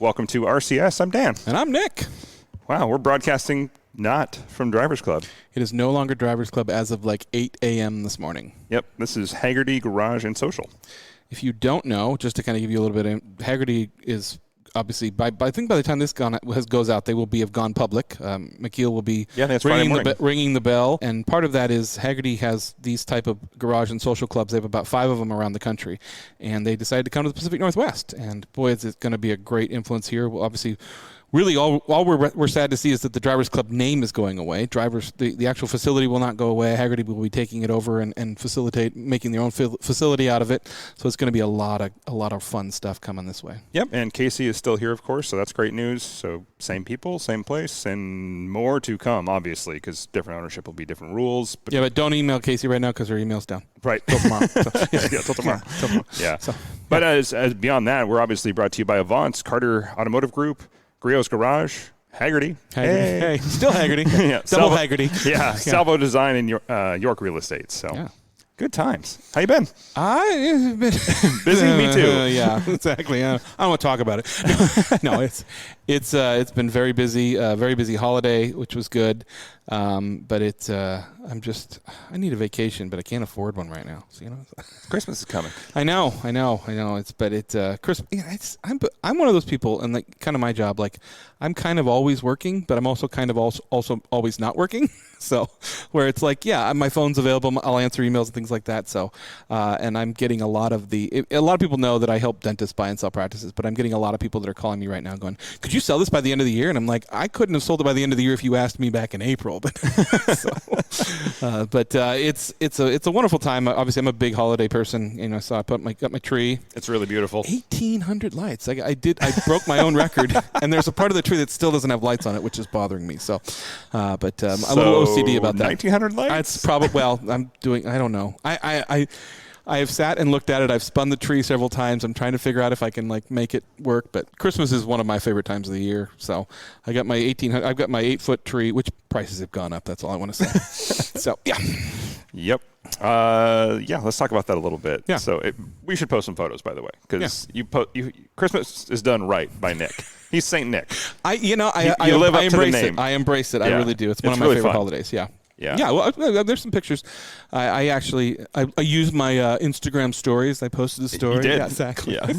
Welcome to RCS. I'm Dan. And I'm Nick. Wow, we're broadcasting not from Drivers Club. It is no longer Drivers Club as of like 8 a.m. this morning. Yep, this is Haggerty Garage and Social. If you don't know, just to kind of give you a little bit of Haggerty is obviously, I think by the time this goes out, they will have gone public. McKeel will be ringing the bell. And part of that is Haggerty has these type of garage and social clubs. They have about 5 of them around the country. And they decided to come to the Pacific Northwest. And boy, is it going to be a great influence here. Well, obviously, really, all we're sad to see is that the Drivers Club name is going away. The actual facility will not go away. Haggerty will be taking it over and facilitate making their own facility out of it. So it's going to be a lot of fun stuff coming this way. Yep, and Casey is still here, of course, so that's great news. So same people, same place, and more to come, obviously, because different ownership will be different rules. But don't email Casey right now because her email's down. Right. Till tomorrow. Till tomorrow. Yeah. But as beyond that, we're obviously brought to you by Avance, Carter Automotive Group, Griot's Garage, Haggerty. Hey. Still Haggerty. Yeah, Double Haggerty. Yeah, Salvo Design and York Real Estate. So, yeah. Good times. How you been? I've been busy. Me too. Yeah, exactly. I don't want to talk about it. No, it's been very busy holiday, which was good. But I need a vacation, but I can't afford one right now. So Christmas is coming. I know. Christmas. Yeah, I'm one of those people, and like kind of my job. Like I'm kind of always working, but I'm also kind of also always not working. So where it's like, yeah, my phone's available. I'll answer emails and things like that. So and I'm getting a lot of people know that I help dentists buy and sell practices, but I'm getting a lot of people that are calling me right now going, could you sell this by the end of the year? And I'm like, I couldn't have sold it by the end of the year if you asked me back in April. But it's a wonderful time. Obviously, I'm a big holiday person. So I got my tree. It's really beautiful. 1,800 lights. I broke my own record, and there's a part of the tree that still doesn't have lights on it, which is bothering me. So, a little OCD about that. 1,900 lights. It's probably I don't know. I have sat and looked at it. I've spun the tree several times. I'm trying to figure out if I can make it work. But Christmas is one of my favorite times of the year. So I got my 1,800. I've got my 8-foot tree, which prices have gone up. That's all I want to say. So yeah. Yep. Let's talk about that a little bit. Yeah. So we should post some photos, by the way, because Christmas is done right by Nick. He's Saint Nick. I live up to the name. I embrace it. Yeah. I really do. It's one of my favorite holidays. Yeah. Yeah. Well, there's some pictures. I used my Instagram stories. I posted a story. You did? Yeah, exactly. Yeah.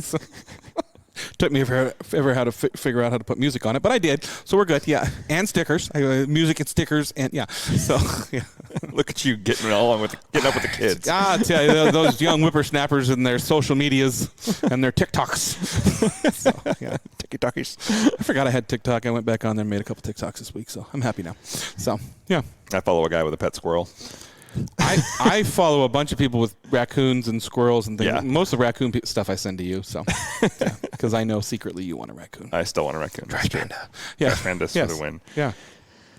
Took me ever how to figure out how to put music on it, but I did. So we're good. Yeah, and stickers, music and stickers, and yeah. So yeah. Look at you getting up with the kids. I tell you, those young whippersnappers and their social medias and their TikToks. So, yeah, TikTokies. I forgot I had TikTok. I went back on there and made a couple TikToks this week, so I'm happy now. So yeah. I follow a guy with a pet squirrel. I follow a bunch of people with raccoons and squirrels and things. Yeah. Most of the raccoon stuff I send to you, so because I know secretly you want a raccoon. I still want a raccoon. Trash panda. Yeah. Trash panda for the win. Yeah.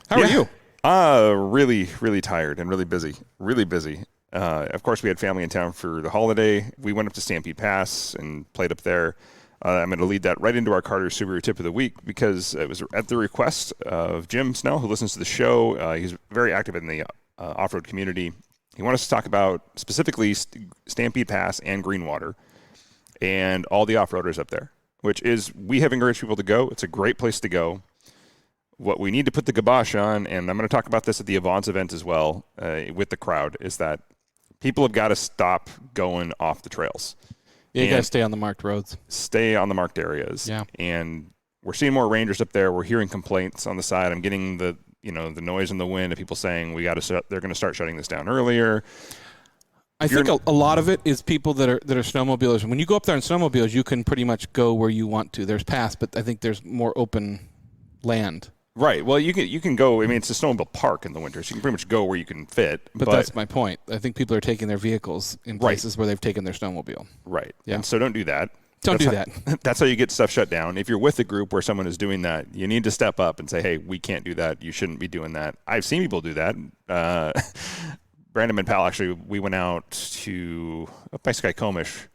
How are you? Really, really tired and really busy. Really busy. Of course, we had family in town for the holiday. We went up to Stampede Pass and played up there. I'm going to lead that right into our Carter Subaru Tip of the Week because it was at the request of Jim Snell, who listens to the show. He's very active in the off-road community. He wanted us to talk about specifically Stampede Pass and Greenwater and all the off-roaders up there, which is we have encouraged people to go. It's a great place to go. What we need to put the kibosh on, and I'm going to talk about this at the Avance event as well with the crowd, is that people have got to stop going off the trails. Yeah, you got to stay on the marked roads. Stay on the marked areas. Yeah. And we're seeing more Rangers up there. We're hearing complaints on the side. I'm getting the noise and the wind of people saying they're going to start shutting this down earlier. I think a lot of it is people that are snowmobilers. When you go up there in snowmobiles, you can pretty much go where you want to. There's paths, but I think there's more open land. Right. Well, you can go. I mean, it's a snowmobile park in the winter, so you can pretty much go where you can fit. But that's my point. I think people are taking their vehicles in places where they've taken their snowmobile. Right. Yeah. And so don't do that. Don't do that. That's how you get stuff shut down. If you're with a group where someone is doing that, you need to step up and say, hey, we can't do that. You shouldn't be doing that. I've seen people do that. Brandon and Pal, actually, we went out to up by Skycomish.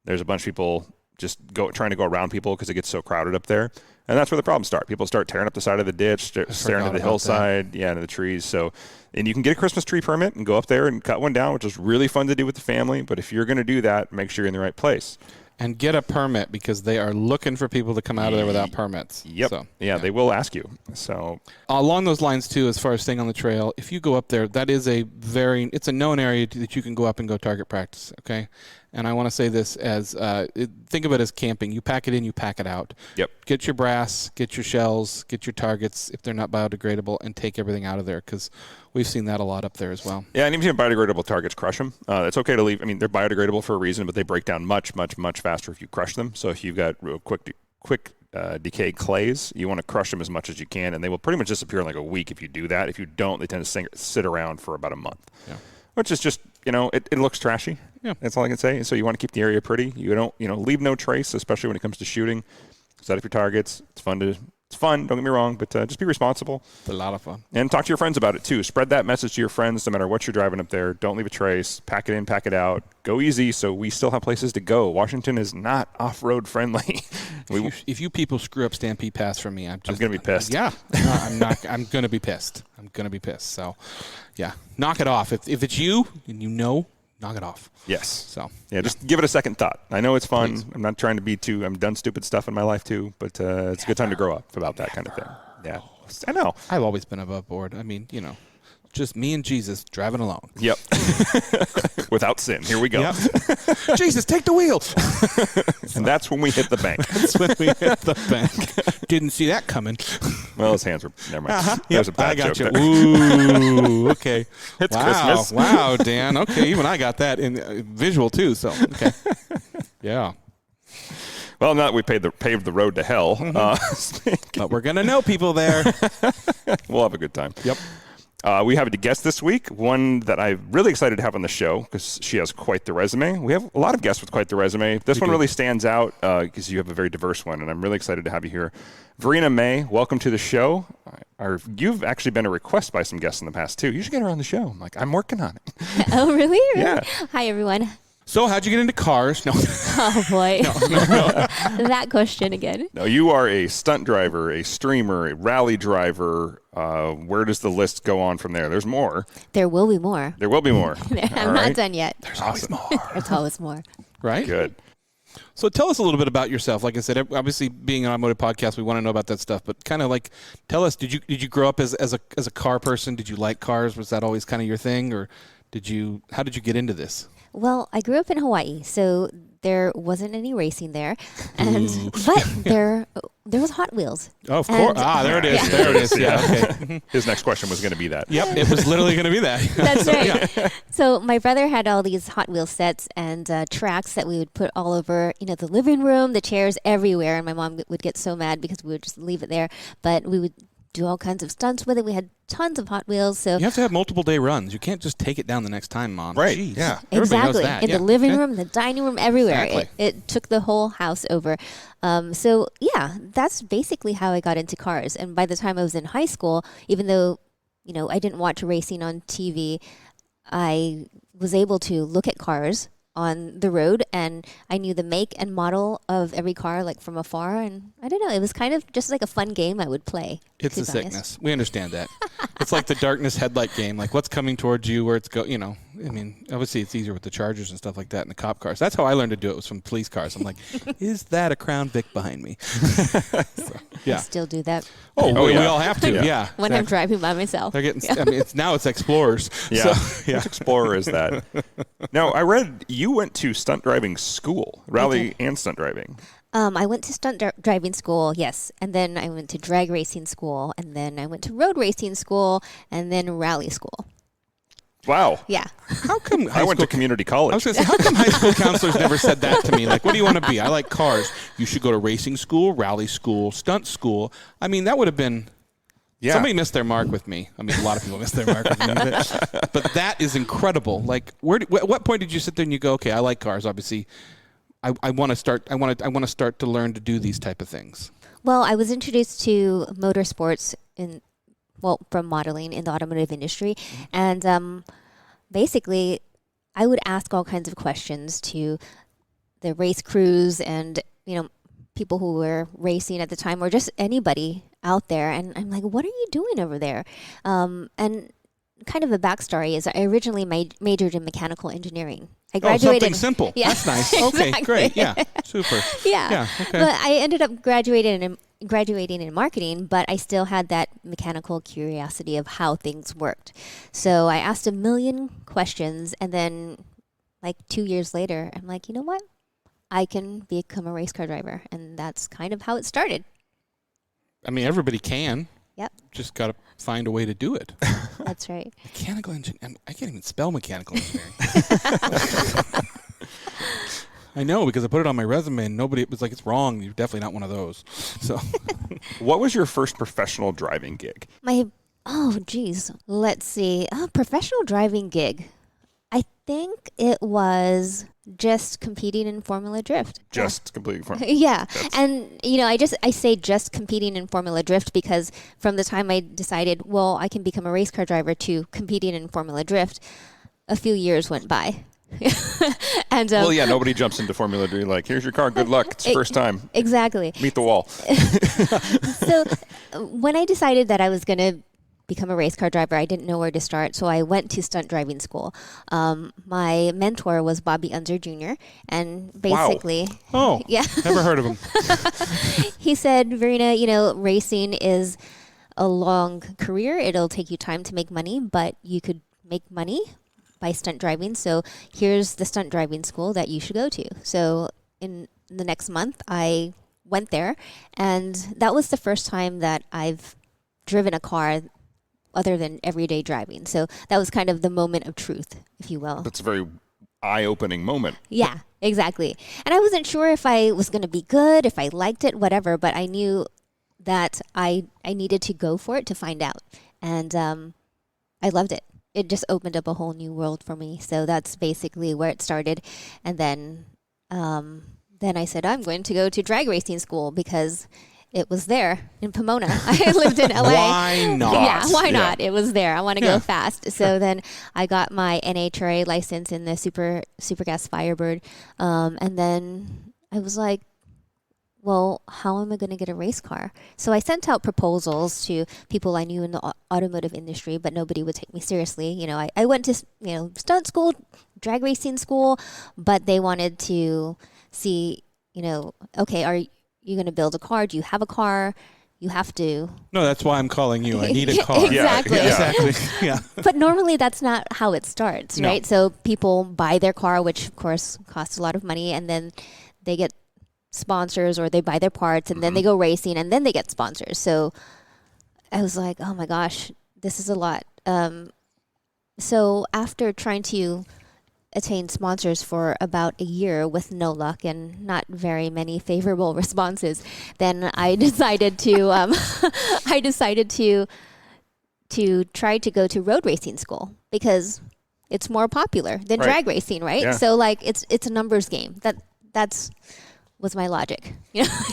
There's a bunch of people just trying to go around people because it gets so crowded up there. And that's where the problems start. People start tearing up the side of the ditch, staring at the hillside, into the trees. So, and you can get a Christmas tree permit and go up there and cut one down, which is really fun to do with the family. But if you're going to do that, make sure you're in the right place. And get a permit because they are looking for people to come out of there without permits. Yep. So, yeah, they will ask you. So along those lines too, as far as staying on the trail, if you go up there, that is it's a known area that you can go up and go target practice. Okay. And I want to say this as think of it as camping. You pack it in, you pack it out. Yep. Get your brass, get your shells, get your targets if they're not biodegradable, and take everything out of there because we've seen that a lot up there as well. Yeah, and even biodegradable targets, crush them. It's okay to leave. I mean, they're biodegradable for a reason, but they break down much, much, much faster if you crush them. So if you've got real quick decayed clays, you want to crush them as much as you can, and they will pretty much disappear in like a week if you do that. If you don't, they tend to sit around for about a month. Yeah. Which is just, it looks trashy. Yeah. That's all I can say. So you want to keep the area pretty. You don't, leave no trace, especially when it comes to shooting. Set up your targets. It's fun, don't get me wrong, but just be responsible. It's a lot of fun. And talk to your friends about it, too. Spread that message to your friends no matter what you're driving up there. Don't leave a trace. Pack it in, pack it out. Go easy so we still have places to go. Washington is not off-road friendly. If you people screw up Stampede Pass for me, I'm going to be pissed. Yeah. No, I'm not. I'm going to be pissed. So, yeah. Knock it off. If it's you and knock it off. Yes. So just give it a second thought. I know it's fun. Please. I'm not trying to be I've done stupid stuff in my life too, but it's a good time to grow up about that kind of thing. Yeah. I know. I've always been above board. I mean, just me and Jesus driving along. Yep. Without sin. Here we go. Yep. Jesus, take the wheel. And that's when we hit the bank. Didn't see that coming. Well, his hands were, never mind. Uh-huh. There's a bad joke there. Ooh, okay. It's Christmas. Wow, Dan. Okay, even I got that in visual too, so, okay. Yeah. Well, now that we paved the road to hell. But we're going to know people there. We'll have a good time. Yep. We have a guest this week, one that I'm really excited to have on the show because she has quite the resume. We have a lot of guests with quite the resume. This one really stands out because you have a very diverse one, and I'm really excited to have you here. Verena Mei, welcome to the show. You've actually been a request by some guests in the past, too. You should get her on the show. I'm like, I'm working on it. Oh, really? Yeah. Hi, everyone. So how'd you get into cars? No. Oh, boy. No. That question again. No, you are a stunt driver, a streamer, a rally driver. Where does the list go on from there? There's more. There will be more. There will be more. I'm not done yet. There's always more. There's always more. Right? Good. So tell us a little bit about yourself. Like I said, obviously being an automotive podcast, we want to know about that stuff. But kind of like, tell us, did you grow up as a car person? Did you like cars? Was that always kind of your thing, or how did you get into this? Well, I grew up in Hawaii, so there wasn't any racing there, but there was Hot Wheels. Oh, of course. There it is. Yeah. There it is. Yeah. Okay. His next question was going to be that. Yep. It was literally going to be that. That's right. Yeah. So my brother had all these Hot Wheels sets and tracks that we would put all over, the living room, the chairs, everywhere. And my mom would get so mad because we would just leave it there. But we would do all kinds of stunts with it. We had tons of Hot Wheels. So you have to have multiple day runs. You can't just take it down the next time, Mom. Right. Jeez. Yeah. Exactly. In the living room, the dining room, everywhere. Exactly. It took the whole house over. So yeah, that's basically how I got into cars. And by the time I was in high school, even though, I didn't watch racing on TV, I was able to look at cars on the road, and I knew the make and model of every car like from afar, and I don't know, it was kind of just like a fun game I would play. It's a sickness. We understand that. It's like the darkness headlight game, like what's coming towards you, where it's I mean, obviously it's easier with the Chargers and stuff like that and the cop cars. That's how I learned to do it, was from police cars. I'm like, is that a Crown Vic behind me? So, yeah. I still do that. We all have to. Yeah. When I'm driving by myself. They're getting. I mean, it's Explorers. Yeah. So, Which Explorer is that? Now, I read you went to stunt driving school, rally and stunt driving. I went to stunt driving school, yes, and then I went to drag racing school, and then I went to road racing school, and then rally school. Wow. Yeah. How come I went to community college? I was going to say, how come high school counselors never said that to me? Like, what do you want to be? I like cars. You should go to racing school, rally school, stunt school. I mean, that would have been... Yeah. Somebody missed their mark with me. I mean, a lot of people missed their mark with me. But that is incredible. Like, what point did you sit there and you go, okay, I like cars, obviously... I want to start. I want to start to learn to do these type of things. Well, I was introduced to motorsports from modeling in the automotive industry, and basically, I would ask all kinds of questions to the race crews and people who were racing at the time, or just anybody out there, and I'm like, what are you doing over there? And kind of a backstory is I originally majored in mechanical engineering. I graduated. Something simple. Yeah. That's nice. Okay, Exactly. great. Yeah, super. Yeah. Okay. But I ended up graduating in marketing, but I still had that mechanical curiosity of how things worked. So I asked a million questions, and then like 2 years later, I'm like, you know what? I can become a race car driver, and that's kind of how it started. I mean, everybody can. Yep. Just got to find a way to do it. That's right. Mechanical engineering. I can't even spell mechanical engineering. I know, because I put it on my resume and nobody was like, it's wrong. You're definitely not one of those. So, what was your first professional driving gig? Let's see. Professional driving gig. I think it was just competing in Formula Drift. Just competing Formula. Yeah. And, I say just competing in Formula Drift because from the time I decided, well, I can become a race car driver to competing in Formula Drift, a few years went by. And nobody jumps into Formula Drift like, here's your car, good luck. It's first time. Exactly. Meet the wall. So when I decided that I was going to become a race car driver, I didn't know where to start, so I went to stunt driving school. My mentor was Bobby Unser Jr., and basically... Wow. Oh, yeah. Never heard of him. He said, Verena, racing is a long career. It'll take you time to make money, but you could make money by stunt driving, so here's the stunt driving school that you should go to. So in the next month, I went there, and that was the first time that I've driven a car other than everyday driving. So that was kind of the moment of truth, if you will. That's a very eye-opening moment. Yeah, exactly. And I wasn't sure if I was going to be good, if I liked it, whatever, but I knew that I needed to go for it to find out. And I loved it. It just opened up a whole new world for me. So that's basically where it started. And then I said, I'm going to go to drag racing school because it was there in Pomona. I lived in LA. Why not? Yeah, why not? It was there. I want to go fast. So then I got my NHRA license in the Super Gas Firebird. And then I was like, well, how am I going to get a race car? So I sent out proposals to people I knew in the automotive industry, but nobody would take me seriously. I went to, stunt school, drag racing school, but they wanted to see, okay, are you going to build a car? Do you have a car? You have to. No, that's why I'm calling you. I need a car. Exactly. Exactly. Yeah. But normally that's not how it starts, right? So people buy their car, which of course costs a lot of money, and then they get sponsors or they buy their parts, and then they go racing, and then they get sponsors. So I was like, oh my gosh, this is a lot. So after trying to attain sponsors for about a year with no luck and not very many favorable responses, then I decided to try to go to road racing school because it's more popular than drag racing, right? Yeah. So like it's a numbers game. That's was my logic.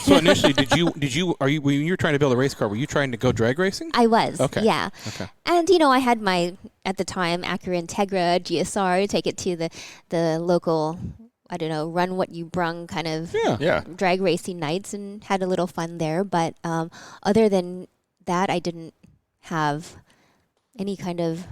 So initially, when you were trying to build a race car, were you trying to go drag racing? I was. Okay. Yeah. Okay. And I had my, at the time, Acura Integra GSR, take it to the local, I don't know, run what you brung kind of drag racing nights and had a little fun there. But other than that, I didn't have any kind of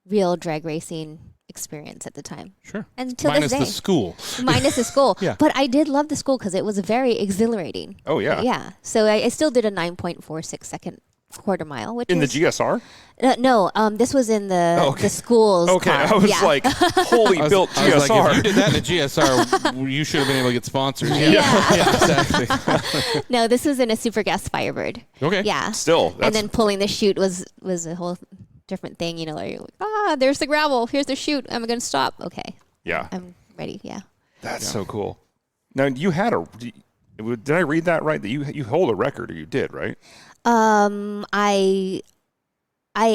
real drag racing experience at the time. Sure. And till Minus this day. the school. Minus the school. Yeah. But I did love the school because it was very exhilarating. Oh, yeah. Yeah. So I still did a 9.46 second quarter mile, which in is, the GSR? No, this was in the school's Okay, car. I was like, holy built GSR. I was like, if you did that in a GSR, you should have been able to get sponsors. Yeah. Exactly. No, this was in a Super Gas Firebird. Okay. Yeah. Still. And then pulling the chute was a whole different thing, like, there's the gravel, here's the chute, I'm going to stop. Okay. Yeah. I'm ready, yeah. That's so cool. Now, you had did I read that right, that you hold a record, or you did, right? I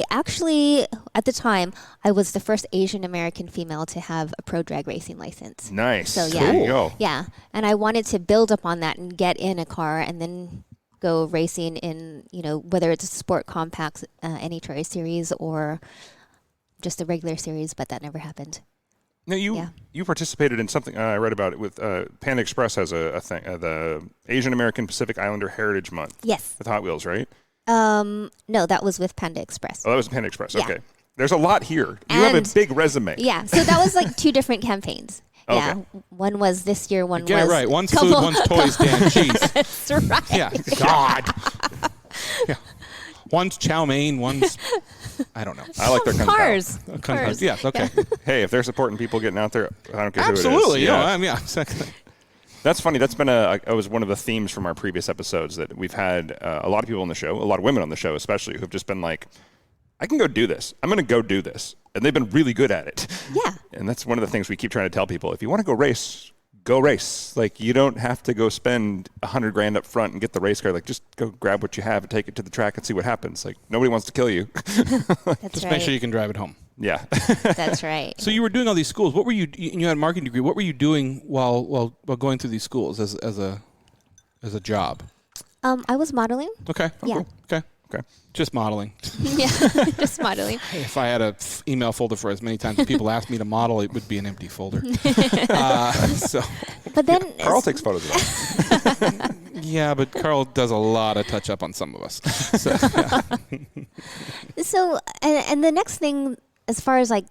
actually, at the time, I was the first Asian American female to have a pro drag racing license. Nice. So yeah, There you go. Yeah, and I wanted to build upon that and get in a car and then go racing in, whether it's a sport compact NHRA series or just the regular series, but that never happened. Now you participated in something I read about it with Panda Express has a thing, the Asian American Pacific Islander Heritage Month. Yes. With Hot Wheels, right? No, that was with Panda Express. Oh, that was Panda Express. Yeah. Okay. There's a lot here. You have a big resume. Yeah, so that was like 2 different campaigns. Okay. Yeah, one was this year, one Get was... it right. One's food, one's toys, Dan. Jeez. That's right. Yeah, God. Yeah. One's chow mein, one's... I don't know. I like their Cars. Cars. Yeah, okay. Hey, if they're supporting people getting out there, I don't care Absolutely. who it is. Yeah, exactly. That's funny. That's been it was one of the themes from our previous episodes that we've had a lot of people on the show, a lot of women on the show especially, who've just been like, I can go do this. I'm going to go do this. And they've been really good at it. Yeah. And that's one of the things we keep trying to tell people. If you want to go race, go race. Like, you don't have to go spend $100,000 up front and get the race car. Like, just go grab what you have and take it to the track and see what happens. Like, nobody wants to kill you. Just make sure you can drive it home. Yeah. That's right. So you were doing all these schools. What were you? You had a marketing degree. What were you doing while going through these schools as a job? I was modeling. Okay. Yeah. Cool. Okay. Just modeling. Yeah, just modeling. If I had an email folder for as many times as people asked me to model, it would be an empty folder. But then Carl takes photos of that. Yeah, but Carl does a lot of touch up on some of us. So, and the next thing, as far as like,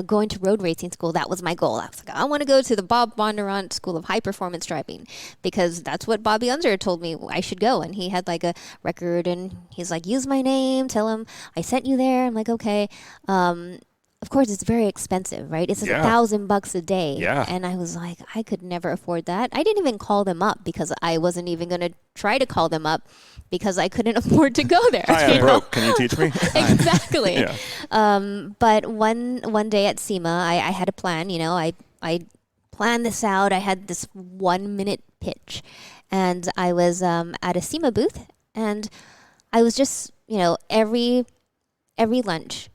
going to road racing school, that was my goal. I was like, I want to go to the Bob Bondurant School of High Performance Driving because that's what Bobby Unser told me I should go. And he had like a record and he's like, use my name, tell him I sent you there. I'm like, okay. Of course, it's very expensive, right? It's $1,000 a day. Yeah. And I was like, I could never afford that. I didn't even call them up because I wasn't even going to try to call them up because I couldn't afford to go there. Hi, I'm broke. Can you teach me? Exactly. Yeah. But one day at SEMA, I had a plan. I planned this out. I had this 1-minute pitch, and I was at a SEMA booth, and I was just every lunch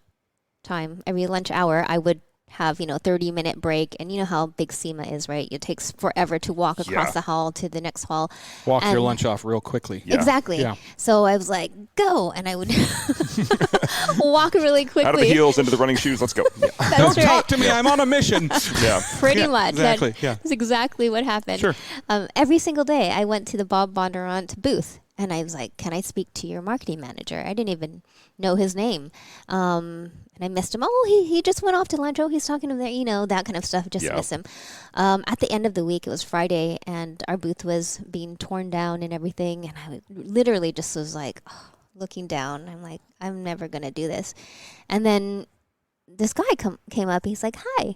time, every lunch hour, I would have 30-minute break, and you know how big SEMA is, right? It takes forever to walk across the hall to the next hall. Walk your lunch off real quickly. Yeah. Exactly. Yeah. So I was like, go, and I would walk really quickly. Out of the heels into the running shoes. Let's go. Yeah. Don't talk to me. I'm on a mission. Yeah. Pretty much. Exactly. That's exactly what happened. Sure. Every single day, I went to the Bob Bondurant booth. And I was like, can I speak to your marketing manager? I didn't even know his name. And I missed him. Oh, he just went off to lunch. Oh, he's talking to them, that kind of stuff. Just miss him. At the end of the week, it was Friday, and our booth was being torn down and everything. And I literally just was like, looking down. I'm like, I'm never going to do this. And then this guy came up. He's like, hi,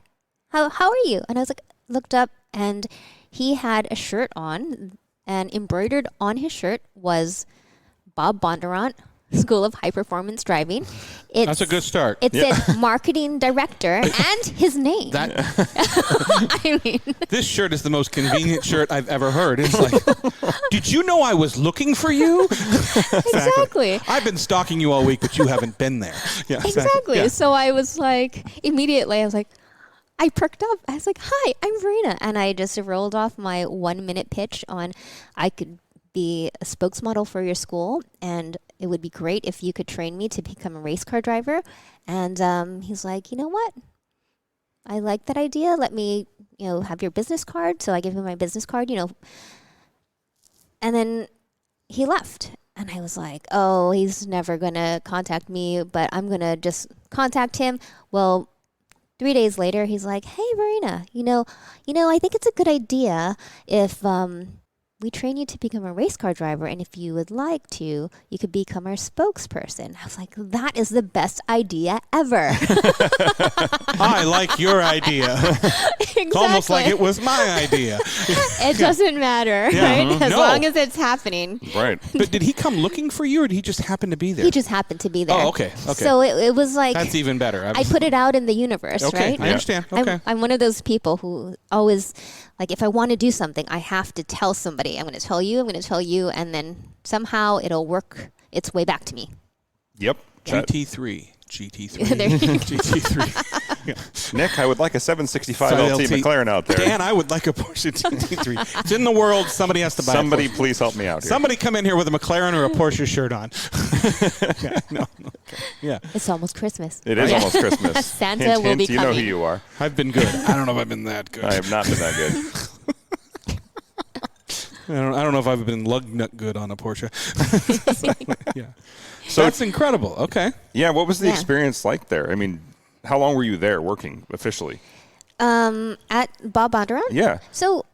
how are you? And I was like, looked up, and he had a shirt on. And embroidered on his shirt was Bob Bondurant, School of High Performance Driving. That's a good start. It said marketing director and his name. I mean, this shirt is the most convenient shirt I've ever heard. It's like, did you know I was looking for you? Exactly. I've been stalking you all week, but you haven't been there. Yeah, exactly. Yeah. So I was like, immediately, I was like, I perked up. I was like, hi, I'm Verena. And I just rolled off my 1-minute pitch on I could be a spokesmodel for your school, and it would be great if you could train me to become a race car driver. And he's like, you know what? I like that idea. Let me, have your business card. So I gave him my business card, And then he left. And I was like, oh, he's never going to contact me, but I'm going to just contact him. Well, 3 days later, he's like, hey, Verena, I think it's a good idea if we train you to become a race car driver, and if you would like to, you could become our spokesperson. I was like, that is the best idea ever. I like your idea. Exactly. It's almost like it was my idea. It doesn't matter, right? As long as it's happening. Right. But did he come looking for you, or did he just happen to be there? He just happened to be there. Oh, okay. So it was like... That's even better. I put it out in the universe, right? I understand. Okay. I'm one of those people who always... Like, if I want to do something, I have to tell somebody. I'm going to tell you, and then somehow it'll work its way back to me. Yep. GT3. GT3. Yeah. Nick, I would like a 765 LT McLaren out there. Dan, I would like a Porsche GT3. It's in the world. Somebody has to buy Somebody it. Please help me out here. Somebody come in here with a McLaren or a Porsche shirt on. Yeah. It's almost Christmas. It is almost Christmas. Santa hint, will be you coming. know who you are. I've been good. I don't know if I've been that good. I have not been that good. I don't know if I've been lug nut good on a Porsche. Yeah. So that's incredible. Okay. Yeah. What was the experience like there? I mean, how long were you there working officially? At Bob Adron? Yeah. So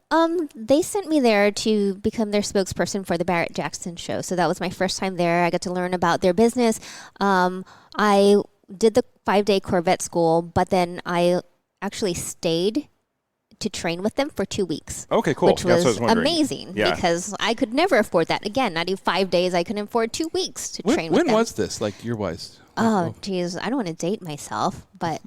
they sent me there to become their spokesperson for the Barrett-Jackson show. So that was my first time there. I got to learn about their business. I did the 5-day Corvette school, but then I actually stayed to train with them for 2 weeks. Okay, cool. Which was amazing because I could never afford that. Again, not even 5 days. I couldn't afford 2 weeks to train with them. When was this, like year-wise? Oh, geez. I don't want to date myself, but...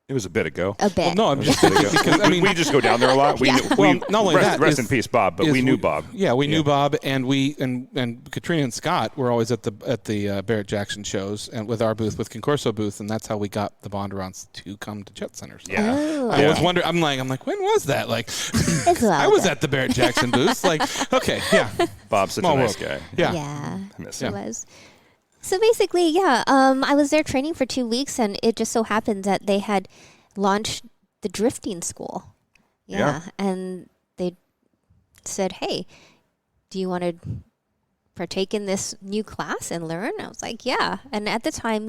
It was a bit ago. A bit. Well, no, I'm just thinking because we just go down there a lot. Not only rest in peace, Bob. But we knew Bob. Yeah, we knew Bob, and and Katrina and Scott were always at the Barrett-Jackson shows and with our booth, with Concorso booth, and that's how we got the Bondurants to come to Jet Centers. Yeah. Oh. I was wondering. I'm like, when was that? Like, I was at the Barrett-Jackson booth. Like, okay, yeah. Bob's such a nice guy. Yeah. I miss him. He was. So basically, I was there training for 2 weeks, and it just so happened that they had launched the drifting school. And they said, hey, do you want to partake in this new class and learn? I was like, yeah. And at the time,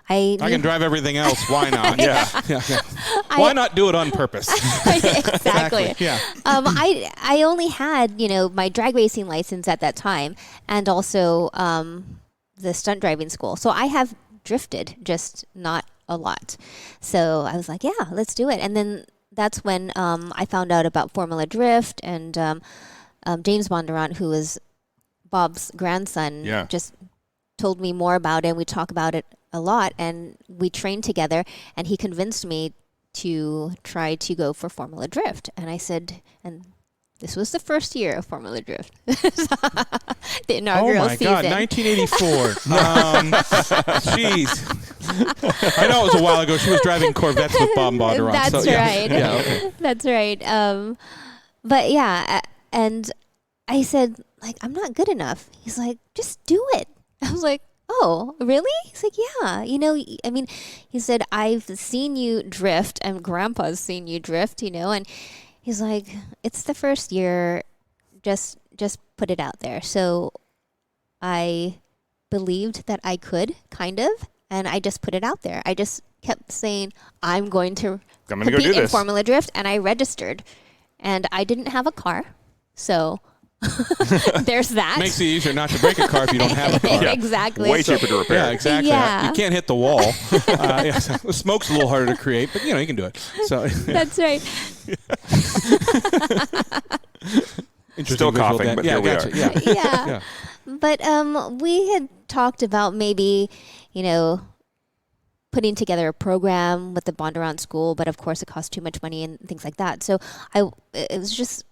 I can drive everything else. Why not? Yeah. Why not do it on purpose? Exactly. Yeah. I only had, my drag racing license at that time and also the stunt driving school. So I have drifted, just not a lot. So I was like, yeah, let's do it. And then that's when I found out about Formula Drift, and James Bondurant, who was Bob's grandson, just told me more about it, and we talk about it a lot, and we trained together, and he convinced me to try to go for Formula Drift. And I said, and this was the first year of Formula Drift. The inaugural season. Oh, my God, 1984. Jeez. I know it was a while ago. She was driving Corvettes with Bob Bondurant. That's right. Yeah, okay. That's right. But, yeah, and I said, like, I'm not good enough. He's like, just do it. I was like, oh, really? He's like, yeah. He said, I've seen you drift, and Grandpa's seen you drift, and he's like, it's the first year, just put it out there. So I believed that I could, kind of, and I just put it out there. I just kept saying, I'm going to compete in Formula Drift, and I registered. And I didn't have a car, so there's that. Makes it easier not to break a car if you don't have a car. Exactly. Way cheaper to repair. Yeah, exactly. Yeah. You can't hit the wall. The smoke's a little harder to create, but you can do it. So that's right. Still coughing, but here we are. Yeah. But we had talked about maybe, putting together a program with the Bondurant school, but of course it costs too much money and things like that. So it was just,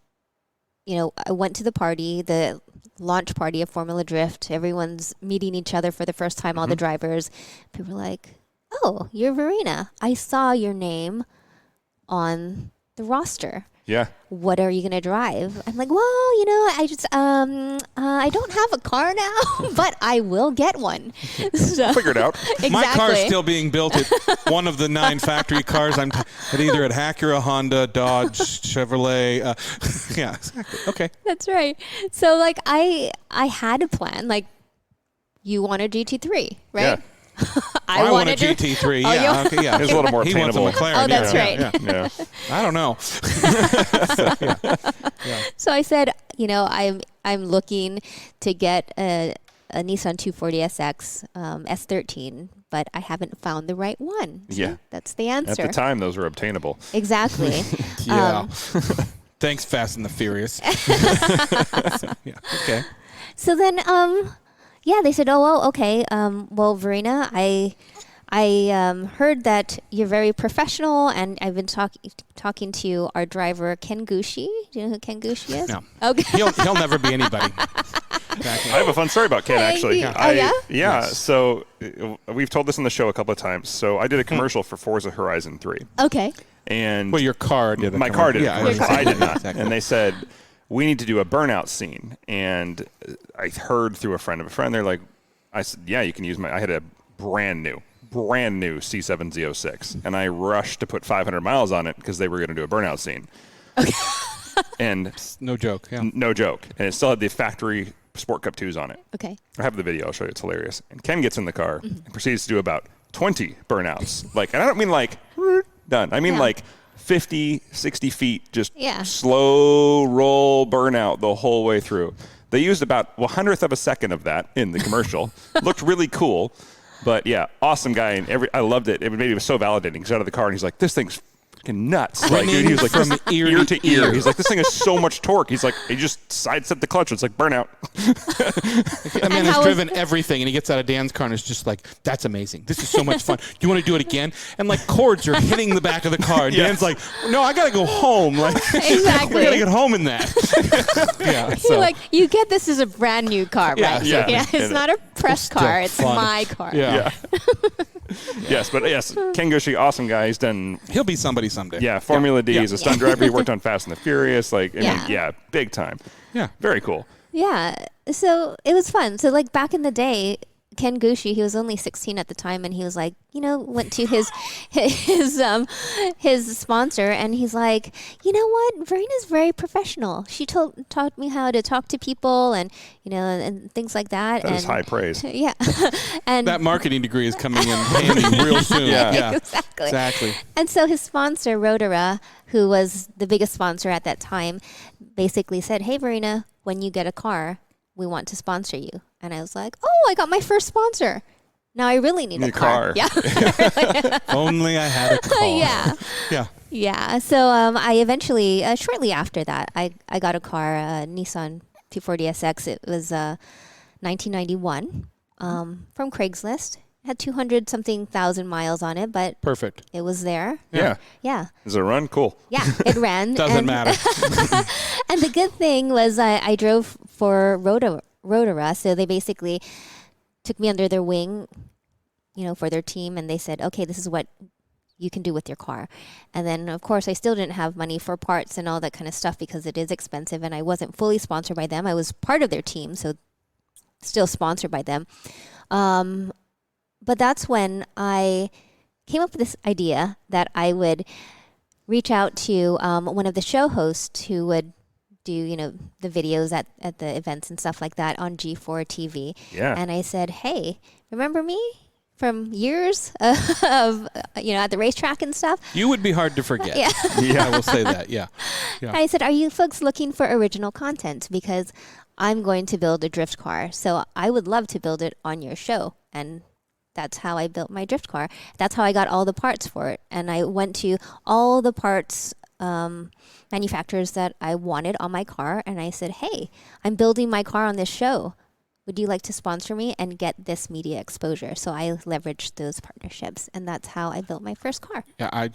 I went to the party, the launch party of Formula Drift. Everyone's meeting each other for the first time, all the drivers. People were like, oh, you're Verena. I saw your name on the roster. Yeah. What are you going to drive? I'm like, well, I just, I don't have a car now, but I will get one. So, figure it out. Exactly. My car's still being built at one of the 9 factory cars. I'm either at Acura, Honda, Dodge, Chevrolet. Yeah, exactly. Okay. That's right. So, like, I had a plan. Like, you want a GT3, right? Yeah. I want a GT3. Yeah, okay, yeah. It's a little more He wants a attainable. McLaren. Oh, that's right. Yeah. I don't know. So I said, I'm looking to get a Nissan 240SX S13, but I haven't found the right one. So yeah. That's the answer. At the time, those were obtainable. Exactly. Yeah. Thanks, Fast and the Furious. Yeah. Okay. So then, they said, oh, well, okay. Well, Verena, I heard that you're very professional, and I've been talking to our driver, Ken Gushi. Do you know who Ken Gushi is? No. Okay. He'll never be anybody. I have a fun story about Ken, actually. Yeah. Yes. So we've told this on the show a couple of times. So I did a commercial for Forza Horizon 3. Okay. And your car did. My car did. Yeah, I did not. Exactly. And they said, we need to do a burnout scene. And I heard through a friend of a friend, they're like, I said, yeah, you can use I had a brand new C7 Z06. And I rushed to put 500 miles on it because they were going to do a burnout scene. Okay. And no joke. Yeah. No joke. And it still had the factory Sport Cup 2s on it. Okay. I have the video. I'll show you. It's hilarious. And Ken gets in the car and proceeds to do about 20 burnouts. Like, and I don't mean like done. I mean like 50, 60 feet, just slow roll burnout the whole way through. They used about 1/100th of a second of that in the commercial. Looked really cool. But yeah, awesome guy. And I loved it. It made it was so validating. He's out of the car and he's like, this thing's fucking nuts. Like, dude, he was like, from ear to ear. He's like, this thing has so much torque. He's like, he just sidestepped the clutch. It's like burnout. A man has driven everything, and he gets out of Dan's car and is just like, that's amazing. This is so much fun. Do you want to do it again? And like cords are hitting the back of the car. And Dan's like, no, I got to go home. Like, exactly. I got to get home in that. You're like, you get this is a brand new car, right? Yeah. It's not a press car. It's my car. Yeah. Yes, but yes, Ken Gushee, awesome guy. He'll be somebody someday. Yeah, Formula D. He's a stunt driver. He worked on Fast and the Furious. Like, I mean, big time. Yeah. Very cool. Yeah. So it was fun. So like back in the day, Ken Gushee, he was only 16 at the time, and he was like, went to his sponsor, and he's like, you know what, Verena's very professional. She taught me how to talk to people, and and things like that. That is high praise. Yeah, and that marketing degree is coming in handy real soon. Yeah, exactly. And so his sponsor, Rotara, who was the biggest sponsor at that time, basically said, "Hey, Verena, when you get a car, we want to sponsor you." And I was like, oh, I got my first sponsor. Now I really need a car. Yeah. Only I had a car. Yeah. Yeah. So I eventually, shortly after that, I got a car, a Nissan 240SX. It was 1991 from Craigslist. It had 200-something thousand miles on it, but perfect. It was there. Yeah. Does it run? Cool. Yeah, it ran. Doesn't matter. And the good thing was I drove for Rotara, so they basically took me under their wing, for their team, and they said, okay, this is what you can do with your car. And then, of course, I still didn't have money for parts and all that kind of stuff because it is expensive, and I wasn't fully sponsored by them. I was part of their team, so still sponsored by them. But that's when I came up with this idea that I would reach out to one of the show hosts who would do, the videos at the events and stuff like that on G4 TV. Yeah. And I said, hey, remember me from years of, at the racetrack and stuff? You would be hard to forget. Yeah, I will say that. Yeah. I said, are you folks looking for original content? Because I'm going to build a drift car. So I would love to build it on your show. And that's how I built my drift car. That's how I got all the parts for it. And I went to all the parts manufacturers that I wanted on my car, and I said, hey, I'm building my car on this show. Would you like to sponsor me and get this media exposure? So I leveraged those partnerships, and that's how I built my first car. Yeah,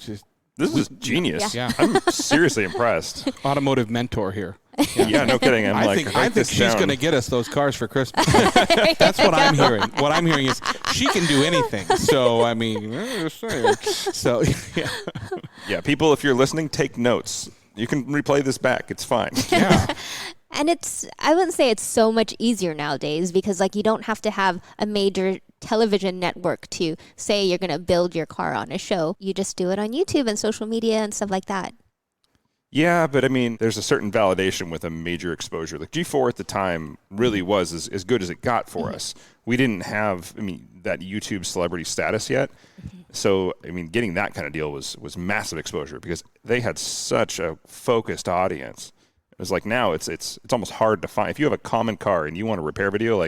this is genius. Yeah. I'm seriously impressed. Automotive mentor here. Yeah, no kidding. I think she's going to get us those cars for Christmas. That's what I'm hearing. What I'm hearing is she can do anything. So, I mean, so, yeah. Yeah, people, if you're listening, take notes. You can replay this back. It's fine. Yeah. And I wouldn't say it's so much easier nowadays because, you don't have to have a major television network to say you're going to build your car on a show. You just do it on YouTube and social media and stuff like that. Yeah, but I mean, there's a certain validation with a major exposure. Like G4 at the time really was as good as it got for us. We didn't have, that YouTube celebrity status yet. So, getting that kind of deal was massive exposure because they had such a focused audience. It was like now it's almost hard to find. If you have a common car and you want a repair video,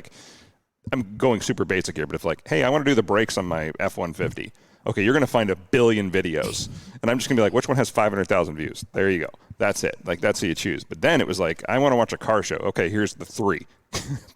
I'm going super basic here, but if hey, I want to do the brakes on my F-150. Okay, you're going to find 1 billion videos. And I'm just going to be like, which one has 500,000 views? There you go. That's it. That's who you choose. But then it was I want to watch a car show. Okay, here's the 3.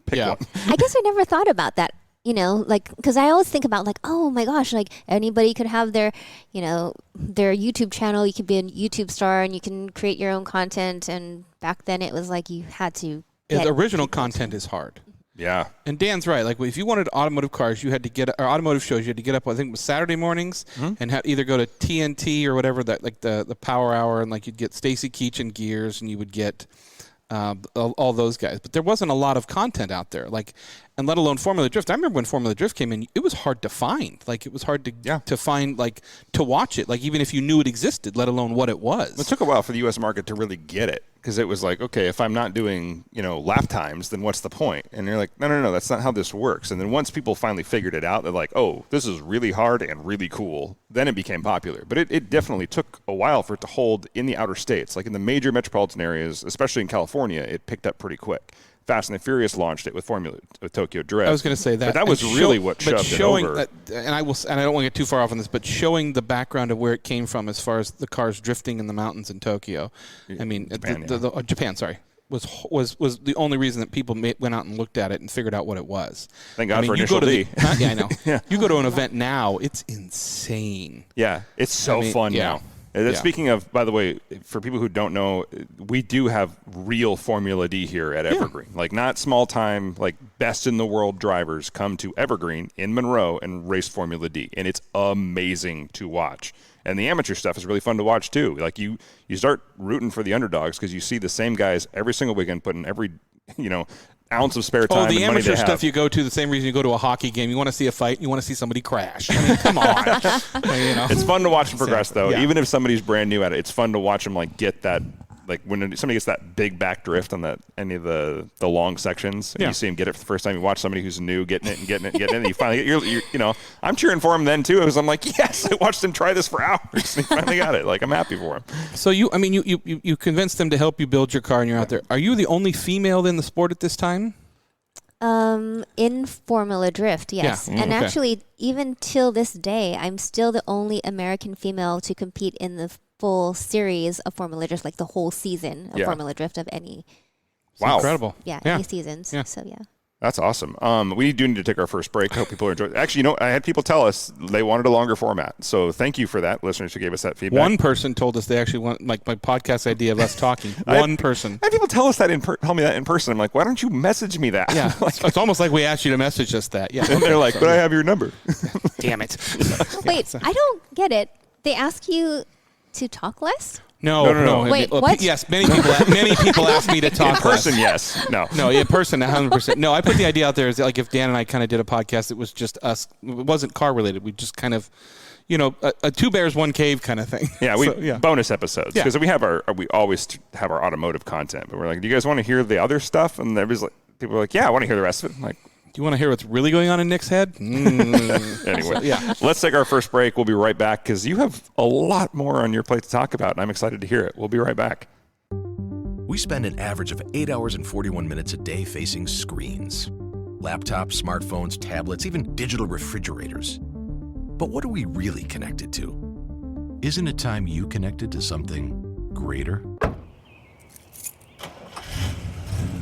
Pick one. I guess I never thought about that, because I always think about oh my gosh, anybody could have their YouTube channel. You could be a YouTube star and you can create your own content. And back then it was you had to. Original content is hard. Yeah. And Dan's right. If you wanted automotive cars, you had to or automotive shows, you had to get up, I think it was Saturday mornings, and either go to TNT or whatever, that the Power Hour, and you'd get Stacy Keach and Gears, and you would get all those guys. But there wasn't a lot of content out there. and let alone Formula Drift. I remember when Formula Drift came in, it was hard to find. Like, it was hard to find, like, to watch it. Like, even if you knew it existed, let alone what it was. It took a while for the U.S. market to really get it, because it was like, okay, if I'm not doing, lap times, then what's the point? And you're like, no, that's not how this works. And then once people finally figured it out, they're like, oh, this is really hard and really cool. Then it became popular. But it definitely took a while for it to hold in the outer states. Like in the major metropolitan areas, especially in California, it picked up pretty quick. Fast and the Furious launched it with Tokyo Drift. I was going to say that. But that was really what shoved it over. And I don't want to get too far off on this, but showing the background of where it came from as far as the cars drifting in the mountains in Tokyo. I mean, Japan, sorry, was the only reason that people went out and looked at it and figured out what it was. Thank God for Initial D. Yeah, I know. Yeah. You go to an event now, it's insane. Yeah, it's so fun now. Speaking of, by the way, for people who don't know, we do have real Formula D here at Evergreen. Like, not small time, like best in the world drivers come to Evergreen in Monroe and race Formula D, and it's amazing to watch. And the amateur stuff is really fun to watch too. Like, you start rooting for the underdogs because you see the same guys every single weekend putting every ounce of spare time. The and amateur money stuff you go to, the same reason you go to a hockey game. You want to see a fight. You want to see somebody crash. I mean, come on. It's fun to watch them progress, though. Yeah. Even if somebody's brand new at it, it's fun to watch them get that. Like when somebody gets that big back drift on any of the long sections, and you see him get it for the first time. You watch somebody who's new getting it, and you finally get. I'm cheering for him then too, because I'm like, yes, I watched him try this for hours, and he finally got it. Like, I'm happy for him. So you convinced them to help you build your car, and you're out there. Are you the only female in the sport at this time? In Formula Drift, yes. Yeah. And actually, even till this day, I'm still the only American female to compete in the full series of Formula Drift, like the whole season of Formula Drift of any. Wow. Incredible. Any seasons. Yeah. So, That's awesome. We do need to take our first break. I hope people are enjoying it. Actually, I had people tell us they wanted a longer format. So thank you for that, listeners who gave us that feedback. One person told us they actually want, like, my podcast idea of us talking. One person. I had people tell us that tell me that in person. I'm like, why don't you message me that? Yeah. It's almost like we asked you to message us that. Yeah. And they're like, but I have your number. Damn it. Wait, I don't get it. They ask you to talk less? No. Wait, what? Yes, many people ask me to talk in person. Less. Yes, no, in person, 100%. No, I put the idea out there is like if Dan and I kind of did a podcast, it was just us. It wasn't car related. We just kind of, a two bears, one cave kind of thing. Yeah, bonus episodes because we always have our automotive content, but we're like, do you guys want to hear the other stuff? And people are like, yeah, I want to hear the rest of it. I'm like, do you want to hear what's really going on in Nick's head? Anyway, let's take our first break. We'll be right back because you have a lot more on your plate to talk about, and I'm excited to hear it. We'll be right back. We spend an average of 8 hours and 41 minutes a day facing screens. Laptops, smartphones, tablets, even digital refrigerators. But what are we really connected to? Isn't it time you connected to something greater?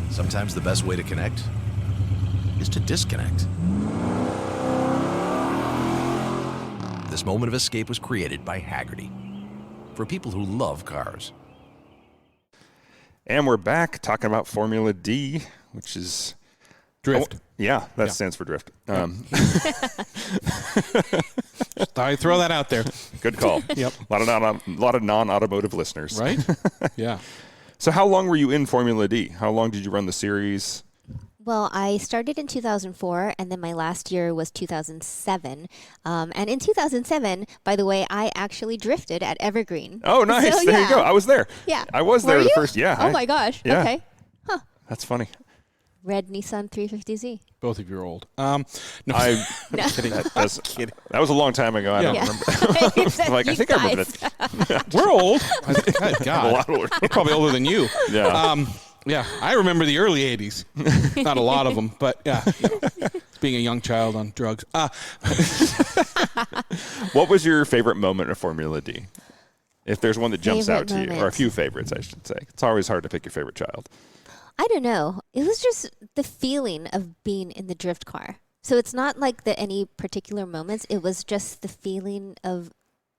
Sometimes the best way to connect is to disconnect. This moment of escape was created by Hagerty for people who love cars. And we're back talking about Formula D, which is drift. That stands for drift. I throw that out there. Good call. Yep. A lot of non-automotive listeners. Right? Yeah. So how long were you in Formula D? How long did you run the series? Well, I started in 2004, and then my last year was 2007. And in 2007, by the way, I actually drifted at Evergreen. Oh, nice. So, there you go. I was there. Yeah. I was there the first. Yeah. Oh, my gosh. Yeah. Okay. Huh. That's funny. Red Nissan 350Z. Both of you are old. No. Kidding. That was a long time ago. I don't remember. I think I remember that. We're old. God. A lot older. We're probably older than you. Yeah. Yeah, I remember the early 80s. Not a lot of them, but being a young child on drugs. What was your favorite moment of Formula D? If there's one that jumps out to you, or a few favorites, I should say. It's always hard to pick your favorite child. I don't know. It was just the feeling of being in the drift car. So it's not like any particular moments. It was just the feeling of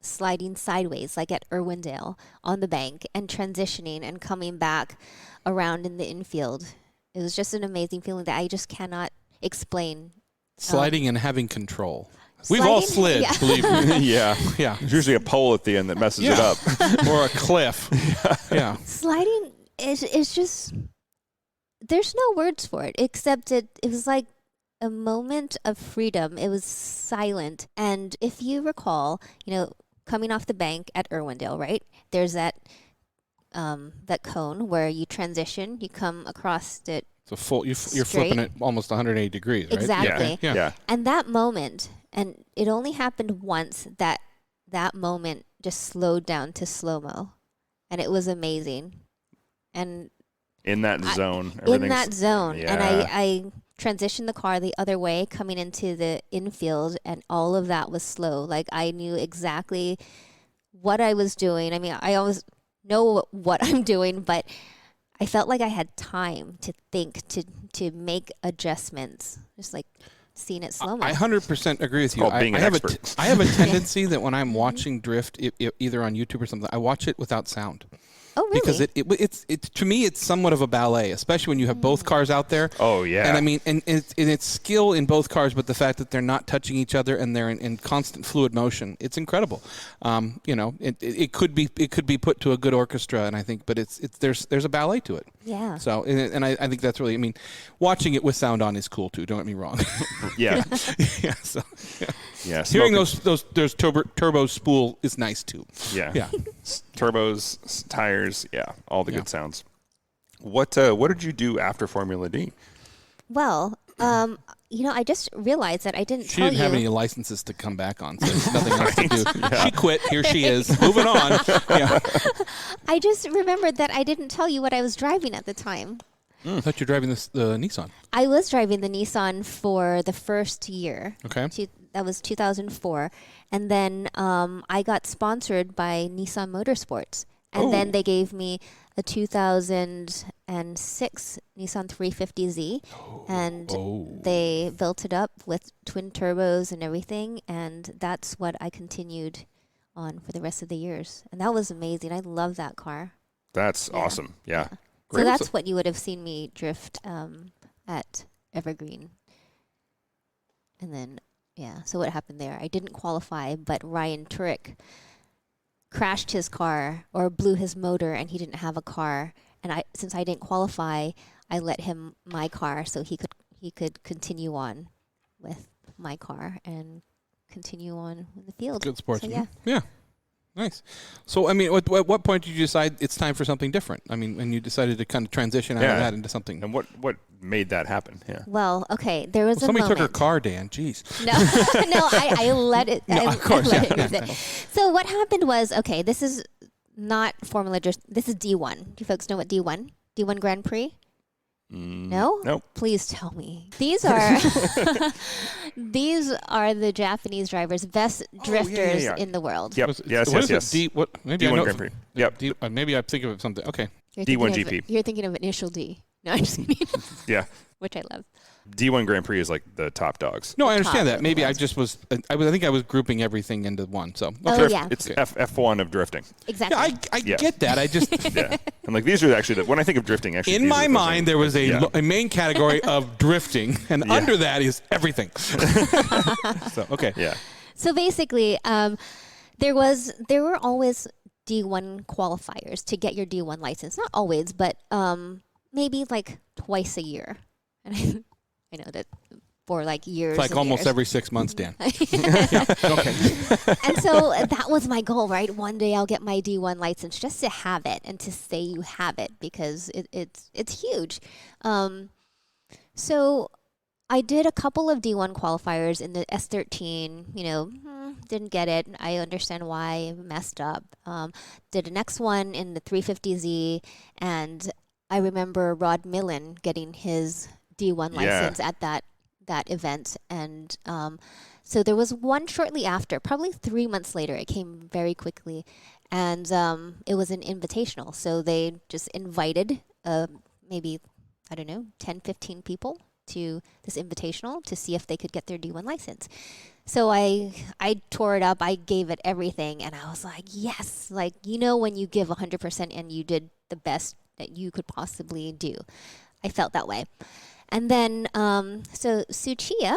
sliding sideways, like at Irwindale on the bank, and transitioning and coming back around in the infield. It was just an amazing feeling that I just cannot explain. Sliding and having control. We've all slid, believe me. Yeah. There's usually a pole at the end that messes it up. Or a cliff. Yeah. Sliding is just, there's no words for it, except it was like a moment of freedom. It was silent. And if you recall, coming off the bank at Irwindale, right? There's that cone where you transition, you come across it. So you're flipping it almost 180 degrees, right? Exactly. Yeah. And that moment, and it only happened once, that moment just slowed down to slow-mo. And it was amazing. And in that zone. Yeah. And I transitioned the car the other way coming into the infield, and all of that was slow. Like, I knew exactly what I was doing. I mean, I always know what I'm doing, but I felt like I had time to think, to make adjustments, just like seeing it slow-mo. I 100% agree with you. Being an expert. I have a tendency that when I'm watching drift, either on YouTube or something, I watch it without sound. Oh, really? Because it's to me, it's somewhat of a ballet, especially when you have both cars out there. Oh, yeah. And I mean, and it's skill in both cars, but the fact that they're not touching each other and they're in constant fluid motion, it's incredible. It could be put to a good orchestra, and I think, but there's a ballet to it. Yeah. So, and I think that's really, I mean, watching it with sound on is cool too. Don't get me wrong. Yeah. Yeah. So. Yeah. Yeah, hearing those turbo spool is nice too. Yeah. Yeah. Turbos, tires, all the good sounds. What did you do after Formula D? Well, I just realized that I didn't tell you. She didn't have any licenses to come back on, so there's nothing else to do. Yeah. She quit. Here she is. Moving on. Yeah. I just remembered that I didn't tell you what I was driving at the time. I thought you were driving the Nissan. I was driving the Nissan for the first year. Okay. That was 2004. And then I got sponsored by Nissan Motorsports. And then they gave me a 2006 Nissan 350Z. And they built it up with twin turbos and everything. And that's what I continued on for the rest of the years. And that was amazing. I love that car. That's awesome. Yeah. So that's what you would have seen me drift at Evergreen. And then, so what happened there? I didn't qualify, but Ryan Turek crashed his car or blew his motor, and he didn't have a car. And since I didn't qualify, I let him my car so he could continue on with my car and continue on in the field. Good sportsman. So, yeah. Nice. So, I mean, at what point did you decide it's time for something different? I mean, when you decided to kind of transition out of that into something. And what made that happen? Yeah. Well, okay, there was a moment. Somebody took her car, Dan. Jeez. No, I let it. No, of course. So what happened was, okay, this is not Formula. This is D1. Do you folks know what D1? D1 Grand Prix? No? Nope. Please tell me. These are the Japanese drivers, best drifters in the world. Yep. Yes. Maybe D1 Grand Prix. Yep. Maybe I'm thinking of something. Okay. D1 GP. You're thinking of initial D. No, I'm just kidding. Yeah. Which I love. D1 Grand Prix is like the top dogs. No, I understand that. Maybe I just was. I think I was grouping everything into one. So it's F1 of drifting. Exactly. Yeah, I get that. I just I'm like, these are actually when I think of drifting. Actually, in my mind there was a main category of drifting, and under that is everything. So okay. Yeah. So basically, there were always D1 qualifiers to get your D1 license. Not always, but maybe like twice a year. And I know that for like years. It's like almost years. every 6 months, Dan. Yeah. Okay. And so that was my goal, right? One day I'll get my D1 license just to have it and to say you have it because it's huge. So I did a couple of D1 qualifiers in the S13, didn't get it. I understand why I messed up. Did the next one in the 350Z, and I remember Rod Millen getting his D1 license at that event. And so there was one shortly after, probably 3 months later. It came very quickly. And it was an invitational. So they just invited maybe, 10, 15 people to this invitational to see if they could get their D1 license. So I tore it up. I gave it everything. And I was like, yes. Like, when you give 100% and you did the best that you could possibly do. I felt that way. And then, so Tsuchiya,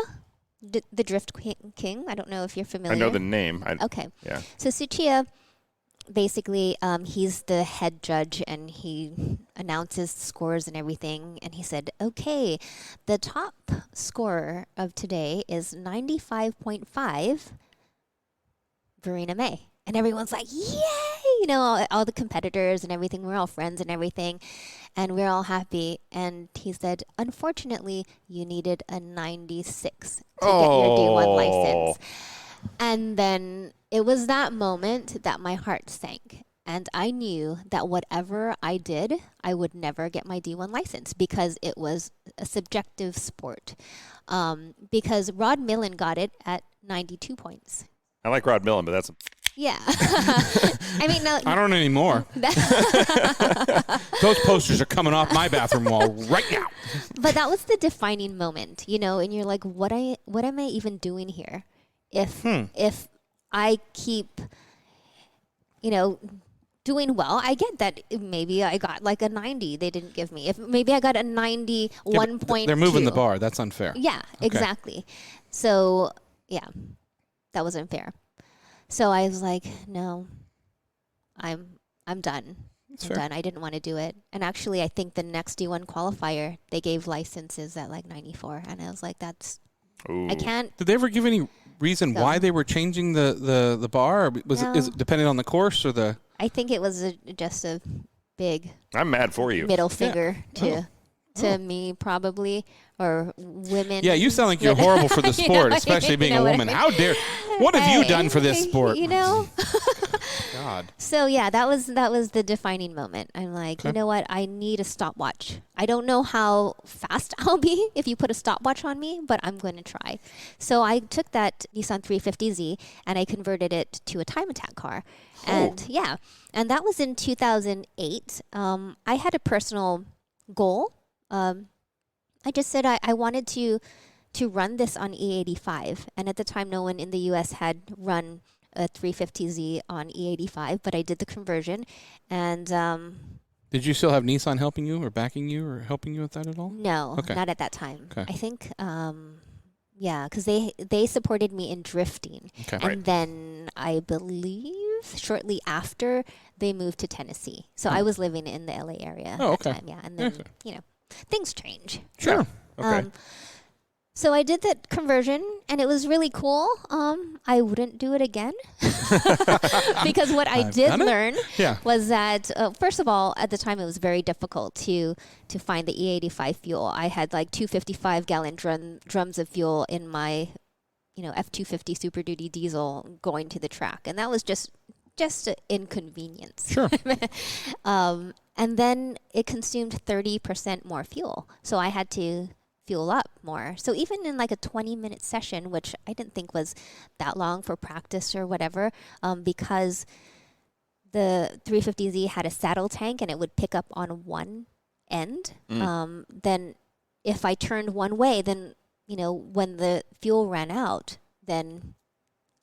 the Drift King, I don't know if you're familiar. I know the name. Okay. Yeah. So Tsuchiya basically, he's the head judge, and he announces scores and everything. And he said, "Okay, the top scorer of today is 95.5, Verena Mei." And everyone's like, "Yay!" You know, all the competitors and everything. We're all friends and everything, and we're all happy. And he said, "Unfortunately, you needed a 96 to get your D1 license." And then it was that moment that my heart sank. And I knew that whatever I did, I would never get my D1 license because it was a subjective sport. Because Rod Millen got it at 92 points. I like Rod Millen, but that's... Yeah. I mean, no, I don't anymore. Those posters are coming off my bathroom wall right now. But that was the defining moment, you know, and you're like, what am I even doing here? If I keep, you know, doing well, I get that maybe I got like a 90 they didn't give me. If maybe I got a 91.2. They're moving the bar. That's unfair. Yeah, okay. Exactly. So, yeah, that was unfair. So I was like, no, I'm done. That's I'm fair. done. I didn't want to do it. And actually, I think the next D1 qualifier, they gave licenses at like 94. And I was like, I can't. Did they ever give any reason why they were changing the bar? Or is it depending on the course or the? I think it was just a big. I'm mad for you. Middle finger to me, probably, or women. Yeah, you sound like you're horrible for the sport, especially being a woman. How dare? What have you done for this sport? You know. God. So yeah, that was the defining moment. I'm like, you know what? I need a stopwatch. I don't know how fast I'll be if you put a stopwatch on me, but I'm going to try. So I took that Nissan 350Z and I converted it to a time attack car. And and that was in 2008. I had a personal goal. I just said I wanted to run this on E85, and at the time, no one in the U.S. had run a 350Z on E85, but I did the conversion, and did you still have Nissan helping you or backing you or helping you with that at all? No, not at that time. Okay. I think, because they supported me in drifting, and then I believe shortly after they moved to Tennessee, so I was living in the LA area at that time. Yeah, and then you know. Things change. Sure. Okay. So I did that conversion, and it was really cool. I wouldn't do it again because what I did learn was that, first of all, at the time it was very difficult to find the E85 fuel. I had like 255-gallon drums of fuel in my, F250 Super Duty diesel going to the track, and that was just an inconvenience. Sure. And then it consumed 30% more fuel. So I had to fuel up more. So even in like a 20-minute session, which I didn't think was that long for practice or whatever, because the 350Z had a saddle tank and it would pick up on one end, then if I turned one way, then, when the fuel ran out, then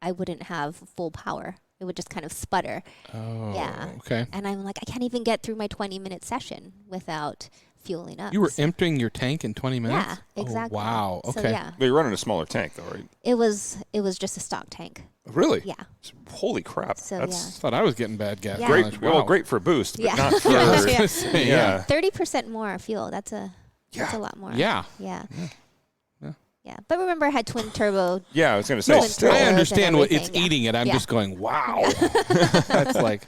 I wouldn't have full power. It would just kind of sputter. Oh, yeah. Okay. And I'm like, I can't even get through my 20-minute session without fueling up. You were emptying your tank in 20 minutes? Yeah, exactly. Oh, wow. Okay. So, yeah. But you're running a smaller tank, though, right? It was just a stock tank. Really? Yeah. Holy crap. So, I thought I was getting bad gas. Yeah. Great. Well, great for a boost, but not for... 30% more fuel. That's a lot more. Yeah. Yeah. Yeah, but remember I had twin turbo. Yeah, I was going to say. Still, I understand what it's eating it. I'm just going, wow. That's like,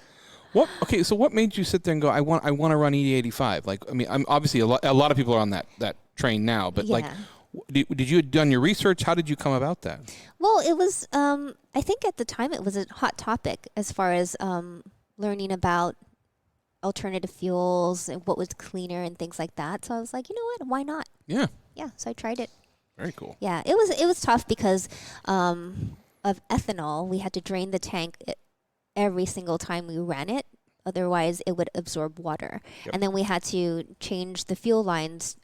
what? Okay, so what made you sit there and go, I want to run E85? Like, I mean, I'm obviously a lot of people are on that train now, but like, did you have done your research? How did you come about that? Well, it was. I think at the time it was a hot topic as far as learning about alternative fuels and what was cleaner and things like that. So I was like, you know what? Why not? Yeah. Yeah. So I tried it. Very cool. Yeah, it was tough because of ethanol. We had to drain the tank every single time we ran it. Otherwise, it would absorb water. Yep. And then we had to change the fuel lines.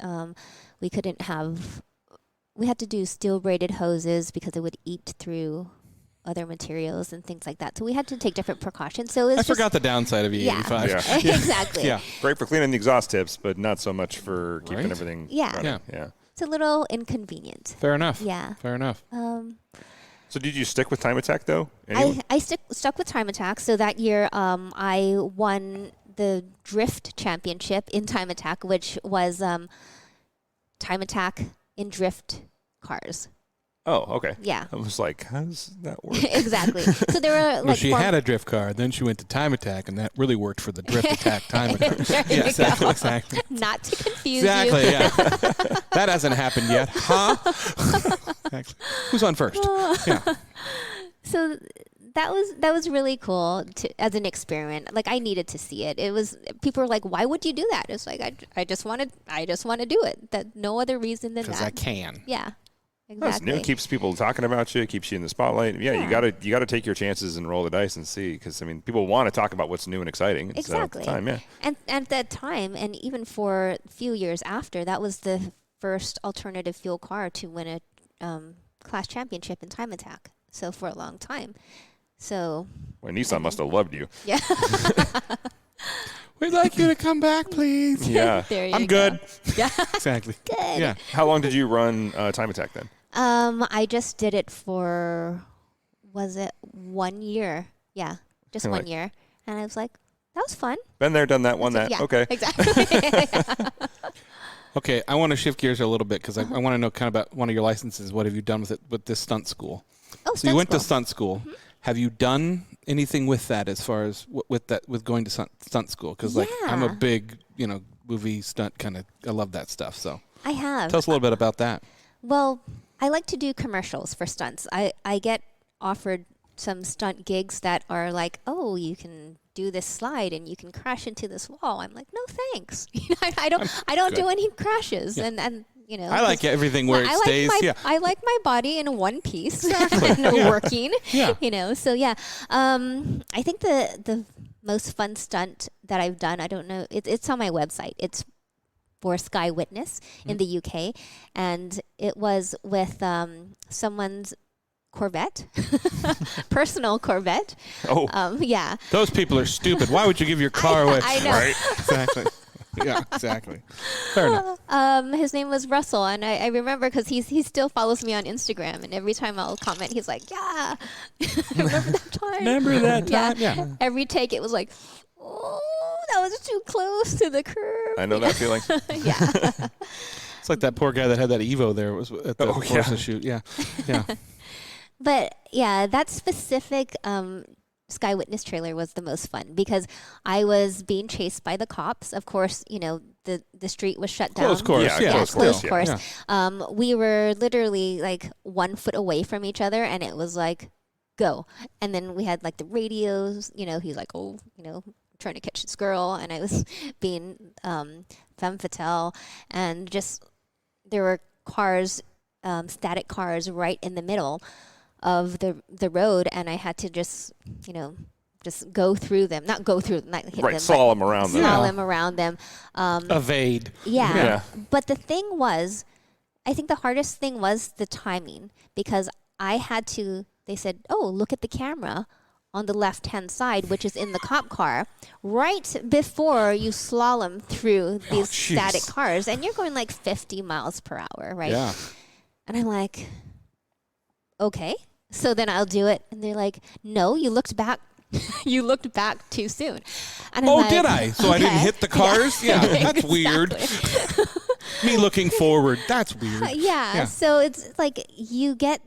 We had to do steel braided hoses because it would eat through other materials and things like that. So we had to take different precautions. So I forgot the downside of E85. Yeah. Exactly. Yeah. Great for cleaning the exhaust tips, but not so much for keeping everything running. Yeah. It's a little inconvenient. Fair enough. Yeah. Fair enough. So did you stick with time attack though? I stuck with time attack. So that year, I won the drift championship in time attack, which was time attack in drift cars. Oh, okay. Yeah. I was like, how does that work? Exactly. So there were like. Well, she had a drift car, then she went to time attack, and that really worked for the drift attack time attack. Yeah, exactly. Not to confuse exactly, you. Yeah. That hasn't happened yet, huh? Exactly. Who's on first? Yeah. So that was really cool as an experiment. Like I needed to see it. It was people were like, "Why would you do that?" It's like I just want to do it. That no other reason than that. Because I can. Yeah. Exactly. That's new. It keeps people talking about you. It keeps you in the spotlight. Yeah, you gotta take your chances and roll the dice and see. Because I mean, people want to talk about what's new and exciting. Exactly. At the time, yeah. And at that time, and even for a few years after, that was the first alternative fuel car to win a class championship in time attack. So for a long time. So. Well, Nissan must have loved you. Yeah. We'd like you to come back, please. Yeah. I'm good. Yeah. Exactly. Good. Yeah. How long did you run time attack then? I just did it for, was it 1 year? Yeah, just 1 year. And I was like, that was fun. Been there, done that, won that. Yeah, okay. Exactly. Okay, I want to shift gears a little bit because I want to know kind of about one of your licenses. What have you done with it with this stunt school? Oh, so you went to stunt school. Mm-hmm. Have you done anything with that as far as with going to stunt school? Because like I'm a big movie stunt kind of. I love that stuff. So I have. Tell us a little bit about that. Well, I like to do commercials for stunts. I get offered some stunt gigs that are like, oh, you can do this slide and you can crash into this wall. I'm like, no, thanks. I don't do any crashes, and I like everything where it stays. I like my body in one piece exactly. and working. Yeah. So yeah, I think the most fun stunt that I've done, I don't know, it's on my website. It's for Sky Witness in the UK, and it was with someone's Corvette, personal Corvette. Oh, yeah. Those people are stupid. Why would you give your car away? I know. Right? Exactly. Yeah, exactly. Fair enough. His name was Russell, and I remember because he still follows me on Instagram, and every time I'll comment, he's like, "Yeah, remember that time? Remember that time? Yeah. Every take, it was like, oh, that was too close to the curb. I know that feeling. Yeah. It's like that poor guy that had that Evo there was at the Forza shoot. Yeah. Yeah. But yeah, that specific Sky Witness trailer was the most fun because I was being chased by the cops. Of course, the street was shut down. Close course. Yeah, close course. Yeah. We were literally like 1 foot away from each other, and it was like, go. And then we had like the radios. He's like, oh, trying to catch this girl, and I was being femme fatale, and just there were cars, static cars, right in the middle of the road, and I had to just go through them, not go through them, not hit them, slalom around them. Slalom around them. Evade. Yeah. But the thing was, I think the hardest thing was the timing, because I had to, they said, oh, look at the camera on the left-hand side, which is in the cop car, right before you slalom through these static cars, and you're going like 50 miles per hour, right? Yeah. And I'm like, okay, so then I'll do it. And they're like, no, you looked back. You looked back too soon. And I'm like, did I? So I didn't hit the cars? Yeah, that's weird. Me looking forward, that's weird. Yeah, so it's like you get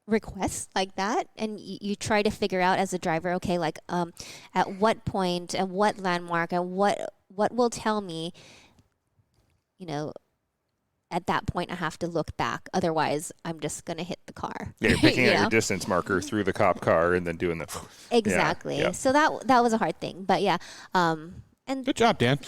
requests like that, and you try to figure out as a driver, okay, like at what point, at what landmark, and what will tell me, at that point I have to look back, otherwise I'm just gonna hit the car. Yeah, you're picking out your distance marker through the cop car and then doing the exactly. Yeah. So that was a hard thing, but yeah. And good job, Dan.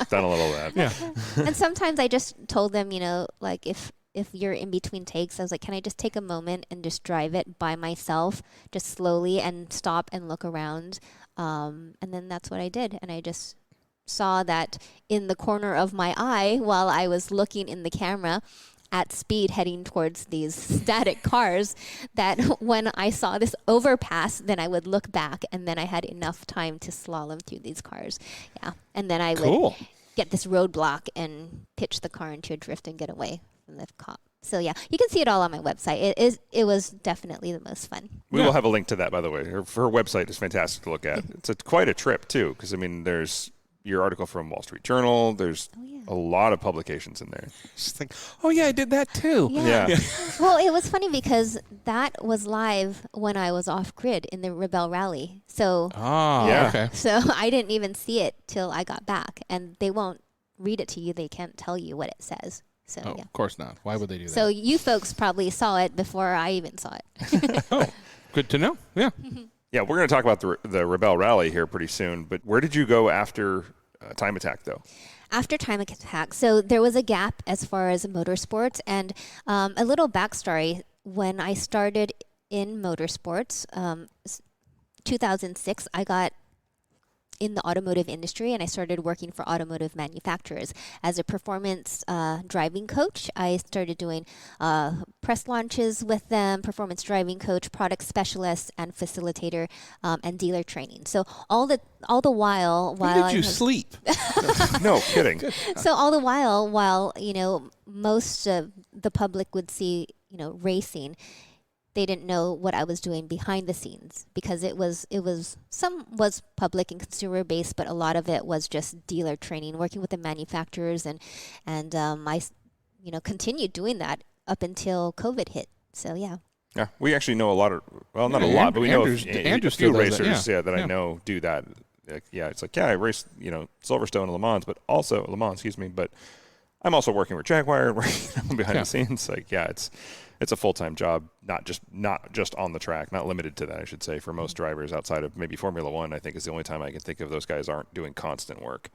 Done a little of that. Yeah. And sometimes I just told them, like if you're in between takes, I was like, can I just take a moment and just drive it by myself, just slowly, and stop and look around? And then that's what I did. And I just saw that in the corner of my eye while I was looking in the camera at speed heading towards these static cars, that when I saw this overpass, then I would look back, and then I had enough time to slalom through these cars. Yeah. And then I would get this roadblock and pitch the car into a drift and get away from the cops. So yeah, you can see it all on my website. It was definitely the most fun. We will have a link to that, by the way. Her website is fantastic to look at. It's quite a trip too, because I mean, there's your article from Wall Street Journal. There's a lot of publications in there. Just like, oh yeah, I did that too. Yeah. Well, it was funny because that was live when I was off grid in the Rebelle Rally. So okay. So I didn't even see it till I got back, and they won't read it to you. They can't tell you what it says. So of course not. Why would they do that? So you folks probably saw it before I even saw it. Oh, good to know. Yeah. Yeah, we're going to talk about the Rebelle Rally here pretty soon. But where did you go after Time Attack, though? After Time Attack, so there was a gap as far as motorsports, and a little backstory. When I started in motorsports, 2006, I got in the automotive industry, and I started working for automotive manufacturers as a performance driving coach. I started doing press launches with them, performance driving coach, product specialist, and facilitator, and dealer training. So all the while When did you sleep? No kidding. So all the while most of the public would see racing, they didn't know what I was doing behind the scenes, because it was some was public and consumer based, but a lot of it was just dealer training, working with the manufacturers, and I continued doing that up until COVID hit. So yeah. Yeah, we actually know a lot of, well, not a lot, but we know a few racers that I know do that. It's like, I raced, Silverstone and Le Mans, but I'm also working with Jaguar and working behind the scenes. Like, it's a full-time job, not just on the track, not limited to that, I should say, for most drivers outside of maybe Formula One. I think is the only time I can think of those guys aren't doing constant work.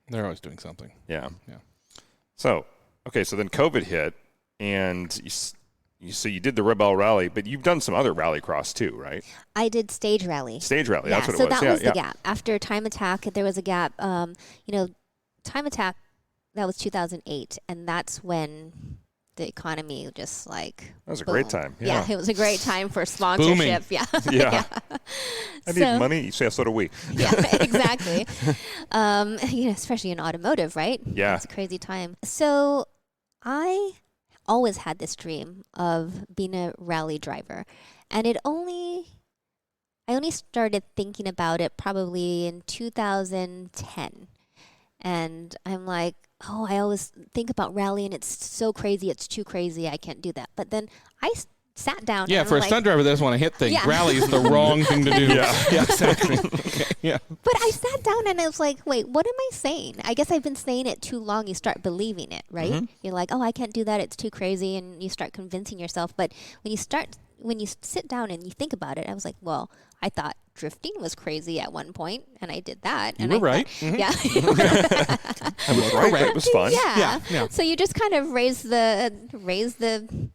They're always doing something. Yeah. So then COVID hit, and you did the Rebelle Rally, but you've done some other Rallycross too, right? I did stage rally. Stage rally, that's what it was. was. So that was the gap. After Time Attack, there was a gap. Time Attack, that was 2008, and that's when the economy just like that was a great time. Yeah, it was a great time for sponsorship. Booming. Yeah. I need money. So do we. Yeah, exactly. Especially in automotive, right? Yeah, it's a crazy time. So I always had this dream of being a rally driver, and I only started thinking about it probably in 2010, and I'm like, I always think about rally, and it's so crazy. It's too crazy. I can't do that. But then I sat down. Yeah, for a stunt driver that doesn't want to hit things, rally is the wrong thing to do. Yeah, exactly. Okay, yeah. But I sat down and I was like, wait, what am I saying? I guess I've been saying it too long. You start believing it, right? Mm-hmm. You're like, I can't do that. It's too crazy. And you start convincing yourself. But when you sit down and you think about it, I was like, well, I thought drifting was crazy at one point, and I did that. You were right. Mm-hmm. Yeah. I was right. It was fun. Yeah. So you just kind of raise the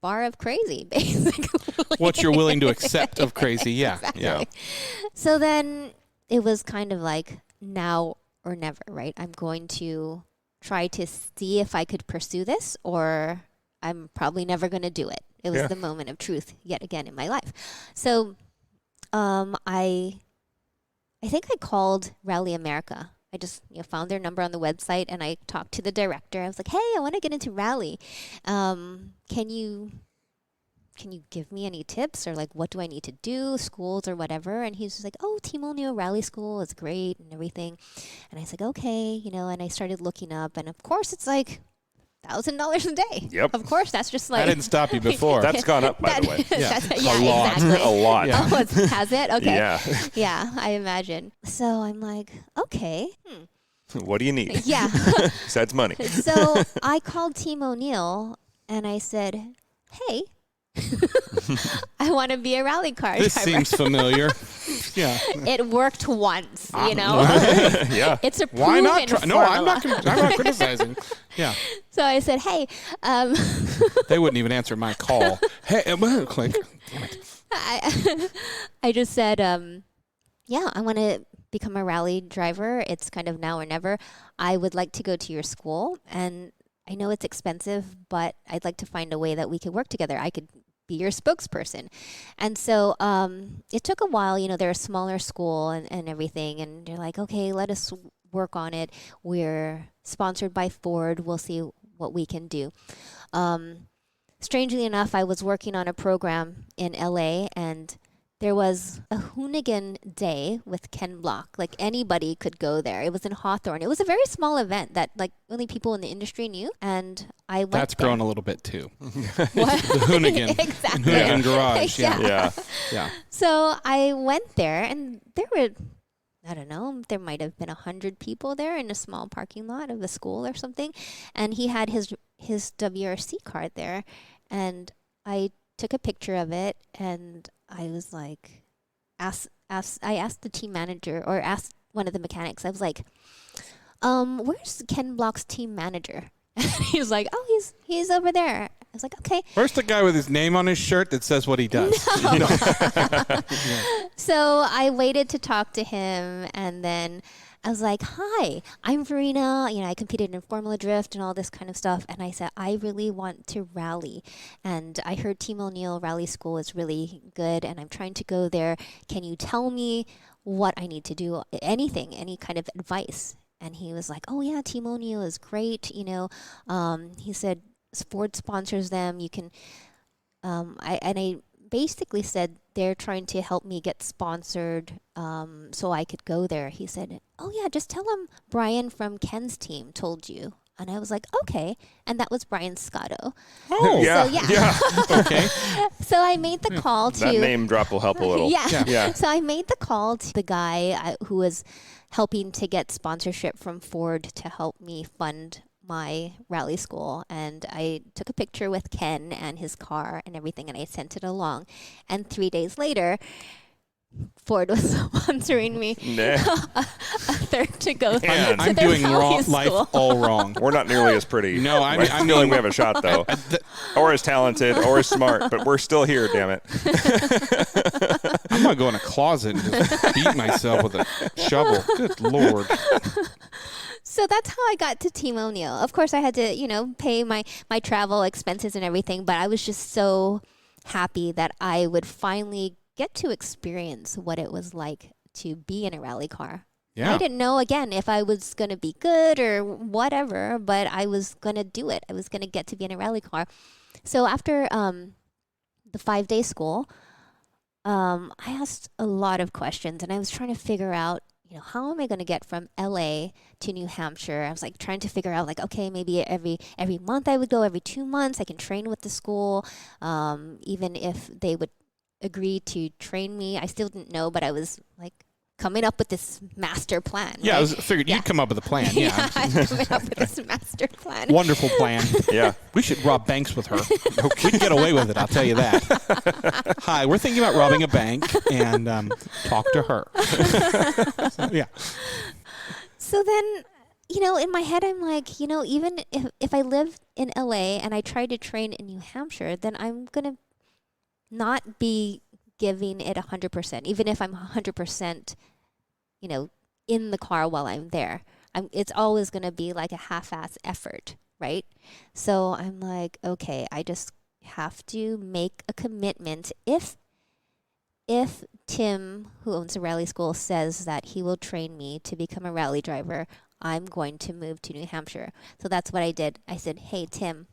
bar of crazy, basically. What you're willing to accept of crazy, Exactly. Yeah. So then it was kind of like now or never, right? I'm going to try to see if I could pursue this, or I'm probably never going to do it. It was the moment of truth yet again in my life. So I think I called Rally America. I just found their number on the website, and I talked to the director. I was like, hey, I want to get into rally. Can you give me any tips, or like, what do I need to do, schools or whatever? And he's just like, Team O'Neill Rally School is great and everything. And I was like, okay, and I started looking up, and of course it's like $1,000 a day. Yep. Of course, that's just like. I didn't stop you before. That's gone up, by the way. Yeah, a lot. Exactly. A lot. Yeah. Has it? Okay. Yeah. Yeah, I imagine. So I'm like, okay. What do you need? Yeah. Besides money. So I called Team O'Neill and I said, hey, I want to be a rally car This driver. seems familiar. Yeah. It worked once, Yeah. It's a Why not proven try? No, I'm not criticizing. Yeah. So I said, hey. They wouldn't even answer my call. Hey, click. Damn it. I just said, I want to become a rally driver. It's kind of now or never. I would like to go to your school, and I know it's expensive, but I'd like to find a way that we could work together. I could be your spokesperson. And so it took a while. They're a smaller school and everything, and they're like, okay, let us work on it. We're sponsored by Ford. We'll see what we can do. strangely enough, I was working on a program in LA, and there was a Hoonigan Day with Ken Block. Like, anybody could go there. It was in Hawthorne. It was a very small event that, like, only people in the industry knew. And I went That's there. grown a little bit, too. What? The Hoonigan. Exactly. Hoonigan Garage. Yeah. Yeah. So I went there, and there were, I don't know, there might have been 100 people there in a small parking lot of a school or something. And he had his WRC card there. And I took a picture of it, and I was like, I asked the team manager, or asked one of the mechanics. I was like, where's Ken Block's team manager? And he was like, oh, he's over there. I was like, okay. Where's the guy with his name on his shirt that says what he does? No. So I waited to talk to him, and then I was like, hi, I'm Verena. You know, I competed in Formula Drift and all this kind of stuff. And I said, I really want to rally. And I heard Team O'Neill Rally School is really good, and I'm trying to go there. Can you tell me what I need to do? Anything, any kind of advice? And he was like, oh, yeah, Team O'Neill is great. You know, he said Ford sponsors them. You can, I basically said they're trying to help me get sponsored so I could go there. He said, oh, yeah, just tell him Brian from Ken's team told you. And I was like, okay. And that was Brian Scotto. Oh, yeah. So, yeah. Okay. So I made the call to... That name drop will help a little. Yeah. So I made the call to the guy who was helping to get sponsorship from Ford to help me fund my rally school. And I took a picture with Ken and his car and everything, and I sent it along. And 3 days later, Ford was sponsoring me a third to go. I'm doing life all wrong. We're not nearly as pretty. No, I'm feeling we have a shot, though. Or as talented, or as smart, but we're still here, damn it. I'm going to go in a closet and just beat myself with a shovel. Good Lord. So that's how I got to Team O'Neill. Of course, I had to, you know, pay my travel expenses and everything, but I was just so happy that I would finally get to experience what it was like to be in a rally car. Yeah. I didn't know, again, if I was going to be good or whatever, but I was going to do it. I was going to get to be in a rally car. So after the 5-day school, I asked a lot of questions, and I was trying to figure out, you know, how am I going to get from LA to New Hampshire? I was like trying to figure out, like, okay, maybe every month I would go, every 2 months I can train with the school, even if they would agree to train me. I still didn't know, but I was like coming up with this master plan. Yeah, right? I figured you'd come up with a plan. Yeah, I'm coming up with this master plan. Wonderful plan. Yeah. We should rob banks with her. We can get away with it, I'll tell you that. Hi, we're thinking about robbing a bank, and talk to her. So, yeah. So then, you know, in my head, I'm like, you know, even if I live in LA and I try to train in New Hampshire, then I'm going to not be giving it 100%, even if I'm 100%, you know, in the car while I'm there. It's always going to be like a half-ass effort, right? So I'm like, okay, I just have to make a commitment. If Tim, who owns a rally school, says that he will train me to become a rally driver, I'm going to move to New Hampshire. So that's what I did. I said, hey, Tim,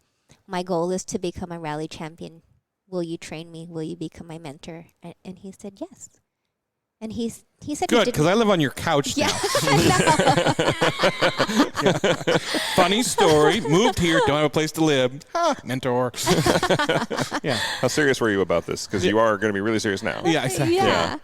my goal is to become a rally champion. Will you train me? Will you become my mentor? And he said yes. And he said good, because I live on your couch now. Funny story. Moved here, don't have a place to live. Mentor. Yeah. How serious were you about this? Because you are going to be really serious now. Yeah, exactly. Yeah.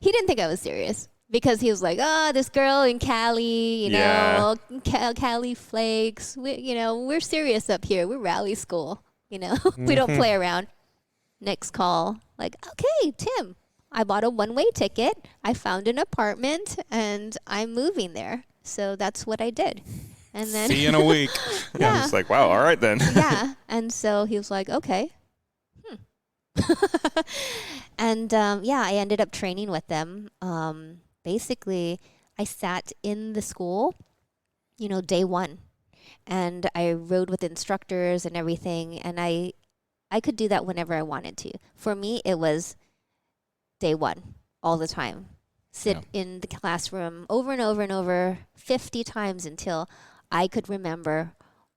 He didn't think I was serious because he was like, oh, this girl in Cali, you know, Cali flakes. We're serious up here. We're rally school. You know, we don't play around. Next call, like, okay, Tim, I bought a one-way ticket. I found an apartment, and I'm moving there. So that's what I did. And then see you in a week. Yeah, it's like, wow, all right then. Yeah, and so he was like, okay. And I ended up training with them. Basically, I sat in the school, you know, day one, and I rode with instructors and everything, and I could do that whenever I wanted to. For me, it was day one, all the time. Sit in the classroom over and over and over 50 times until I could remember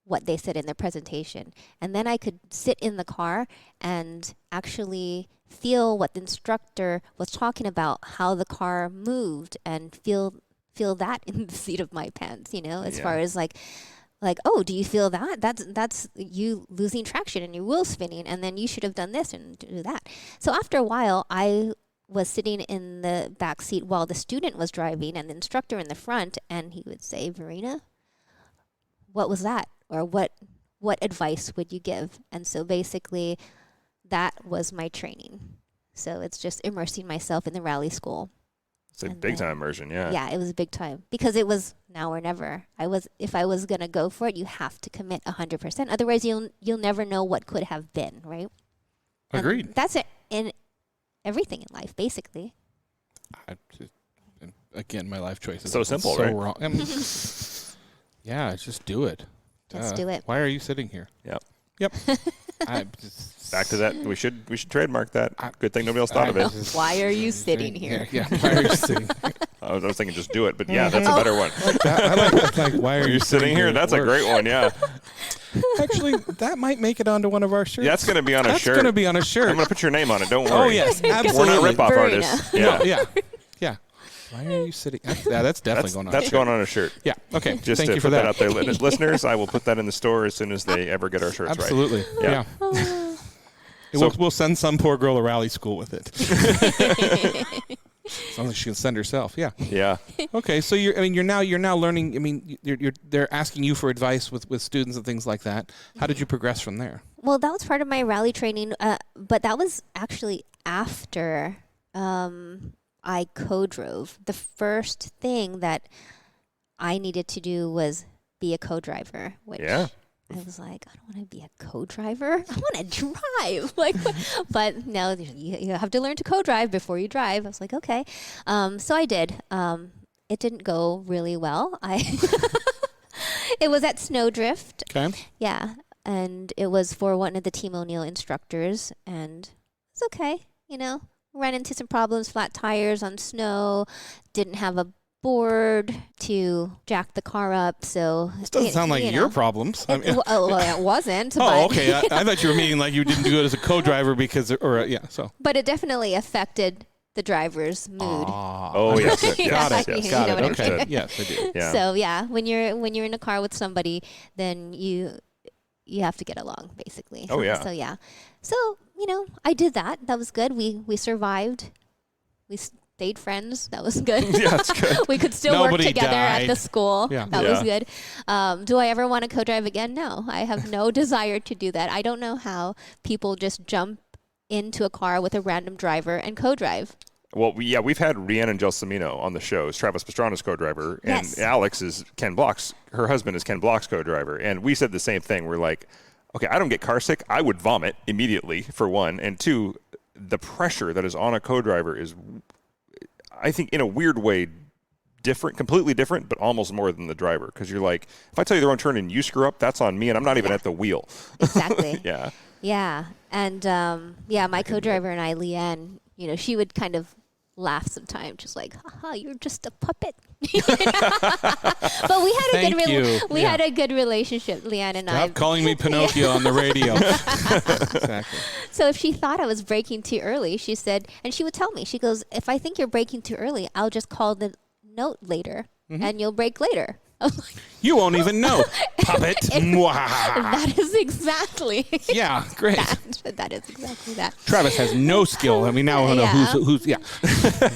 what they said in their presentation. And then I could sit in the car and actually feel what the instructor was talking about, how the car moved, and feel that in the seat of my pants, as far as like, oh, do you feel that? That's you losing traction and your wheel spinning, and then you should have done this and do that. So after a while, I was sitting in the back seat while the student was driving and the instructor in the front, and he would say, "Verena, what was that?" Or what advice would you give? And so basically that was my training. So it's just immersing myself in the rally school. It's a big time immersion, yeah. Yeah, it was a big time because it was now or never. If I was going to go for it, you have to commit 100%. Otherwise you'll never know what could have been, right? Agreed. And that's it in everything in life, basically. Again, my life choices. So simple, right? Wrong. I mean, yeah, just do it. Let's do it. Why are you sitting here? Yep. Back to that. We should trademark that. Good thing nobody else thought of it. Why are you sitting here? Yeah. Why are you sitting here? I was thinking just do it, but yeah, that's a better one. I like that. Why are you sitting here? That's a great one, yeah. Actually, that might make it onto one of our shirts. Yeah, that's going to be on a shirt. That's going to be on a shirt. I'm going to put your name on it. Don't worry. Oh, yes. Absolutely. We're not rip-off Verena. artists. Yeah. Yeah. Why are you sitting? That's definitely going on. That's going on a shirt. Yeah. Okay. Just Thank to you for put that that out there, listeners. I will put that in the store as soon as they ever get our shirts Absolutely. right. Yeah. We'll send some poor girl to rally school with it. As long as she can send herself. Yeah. Yeah. Okay. So you're now learning. I mean, they're asking you for advice with students and things like that. How did you progress from there? Well, that was part of my rally training, but that was actually after I co-drove. The first thing that I needed to do was be a co-driver, which I was like, I don't want to be a co-driver. I want to drive. But no, you have to learn to co-drive before you drive. I was like, okay. So I did. It didn't go really well. It was at Snowdrift. Okay. Yeah. And it was for one of the Team O'Neill instructors, and it's okay, Ran into some problems, flat tires on snow, didn't have a board to jack the car up, so... This doesn't sound like your problems. It wasn't. Oh, okay. I thought you were meaning like you didn't do it as a co-driver because... But it definitely affected the driver's mood. Oh, yes. Got it. Got it. Okay. Yes, I do. Yeah. So, yeah, when you're in a car with somebody, then you have to get along, basically. Oh, yeah. So, yeah. So, I did that. That was good. We survived. We stayed friends. That was good. Yeah, that's good. We could still Nobody work together died. at the school. Yeah. That was good. Do I ever want to co-drive again? No. I have no desire to do that. I don't know how people just jump into a car with a random driver and co-drive. Well, we've had Rhiannon Gelsomino on the show. It's Travis Pastrana's co-driver, and Yes. Alex is Ken Block's. Her husband is Ken Block's co-driver, and we said the same thing. We're like, okay, I don't get car sick. I would vomit immediately, for one, and two, the pressure that is on a co-driver is, I think, in a weird way, different, completely different, but almost more than the driver, because you're like, if I tell you the wrong turn and you screw up, that's on me, and I'm not even at the wheel. Exactly. Yeah. Yeah. And, my co-driver and I, Leanne, she would kind of laugh sometimes, just like, haha, you're just a puppet. But we had a good relationship, Leanne and I. Stop calling me Pinocchio on the radio. Exactly. So if she thought I was braking too early, she said, and she would tell me, she goes, if I think you're braking too early, I'll just call the note later, and you'll brake later. You won't even know. Puppet. That is exactly. Yeah, great. That is exactly that. Travis has no skill. I mean, now I know who's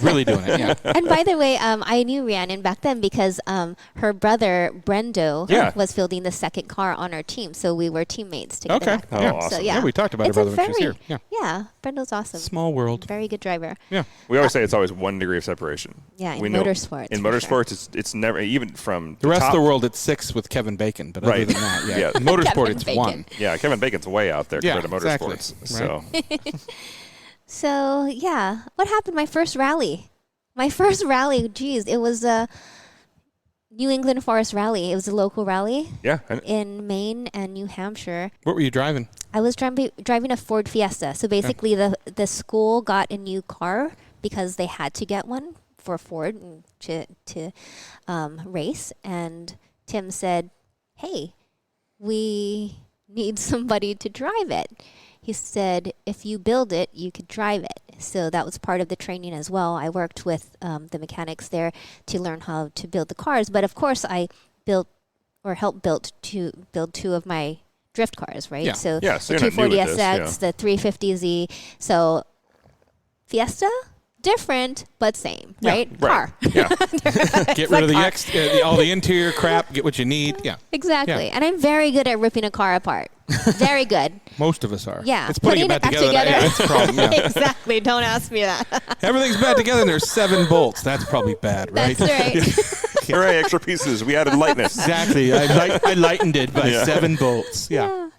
really doing it. Yeah. And by the way, I knew Rhiannon back then because her brother Brendo was fielding the second car on our team, so we were teammates together. Okay. Oh, yeah. awesome. So, Yeah, we talked about her brother when she was here. Yeah. Yeah, Brendo's awesome. Small world. Very good driver. Yeah. We always say it's always 1 degree of separation. Yeah, in We know- motorsports. In for motorsports, sure. it's never, even from The rest top, of the world, it's 6 with Kevin Bacon, but other Right. than that, yeah. Yeah. In motorsport, Kevin it's Bacon. 1. Yeah, Kevin Bacon's way out there Yeah, compared to exactly. motorsports. Right. So So, yeah. What happened? My first rally, geez, it was a New England Forest Rally. It was a local rally yeah, in Maine and New Hampshire. What were you driving? I was driving a Ford Fiesta. So basically the school got a new car because they had to get one for Ford to race. And Tim said, hey, we need somebody to drive it. He said, if you build it, you could drive it. So that was part of the training as well. I worked with the mechanics there to learn how to build the cars. But of course, I helped build two of my drift cars, right? Yeah. So Yeah, the 240SX, the 350Z. So Fiesta, different, but same, right? Car. Yeah. Get rid of all the interior crap, get what you need. Yeah. Exactly. Yeah. And I'm very good at ripping a car apart. Very good. Most of us are. Yeah. It's putting it back together. That's the problem. Yeah. Exactly. Don't ask me that. Everything's back together and there's 7 bolts. That's probably bad, right? That's right. There are extra pieces. We added lightness. Exactly. I lightened it by 7 bolts. Yeah.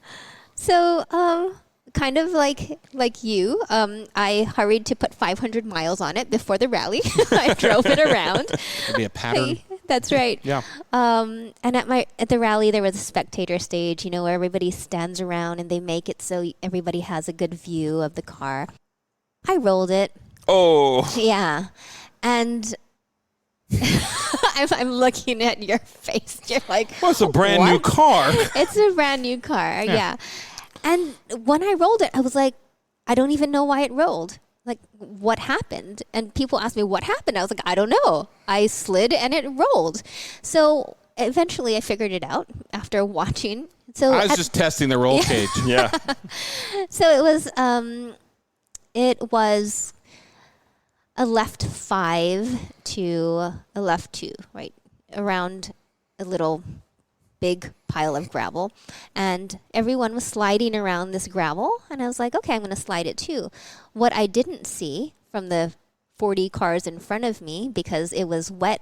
So, kind of like you, I hurried to put 500 miles on it before the rally. I drove it around. It'd be a pattern. That's right. Yeah. And at the rally there was a spectator stage, where everybody stands around and they make it so everybody has a good view of the car. I rolled it. Oh. Yeah. And I'm looking at your face. You're like, well, it's a brand new car. It's a brand new car. Yeah. And when I rolled it, I was like, I don't even know why it rolled. Like, what happened? And people asked me what happened. I was like, I don't know. I slid and it rolled. So eventually I figured it out after watching. So I was just testing the roll cage. Yeah. So it was a left 5 to a left 2, right? Around a little big pile of gravel, and everyone was sliding around this gravel, and I was like, okay, I'm going to slide it too. What I didn't see from the 40 cars in front of me, because it was wet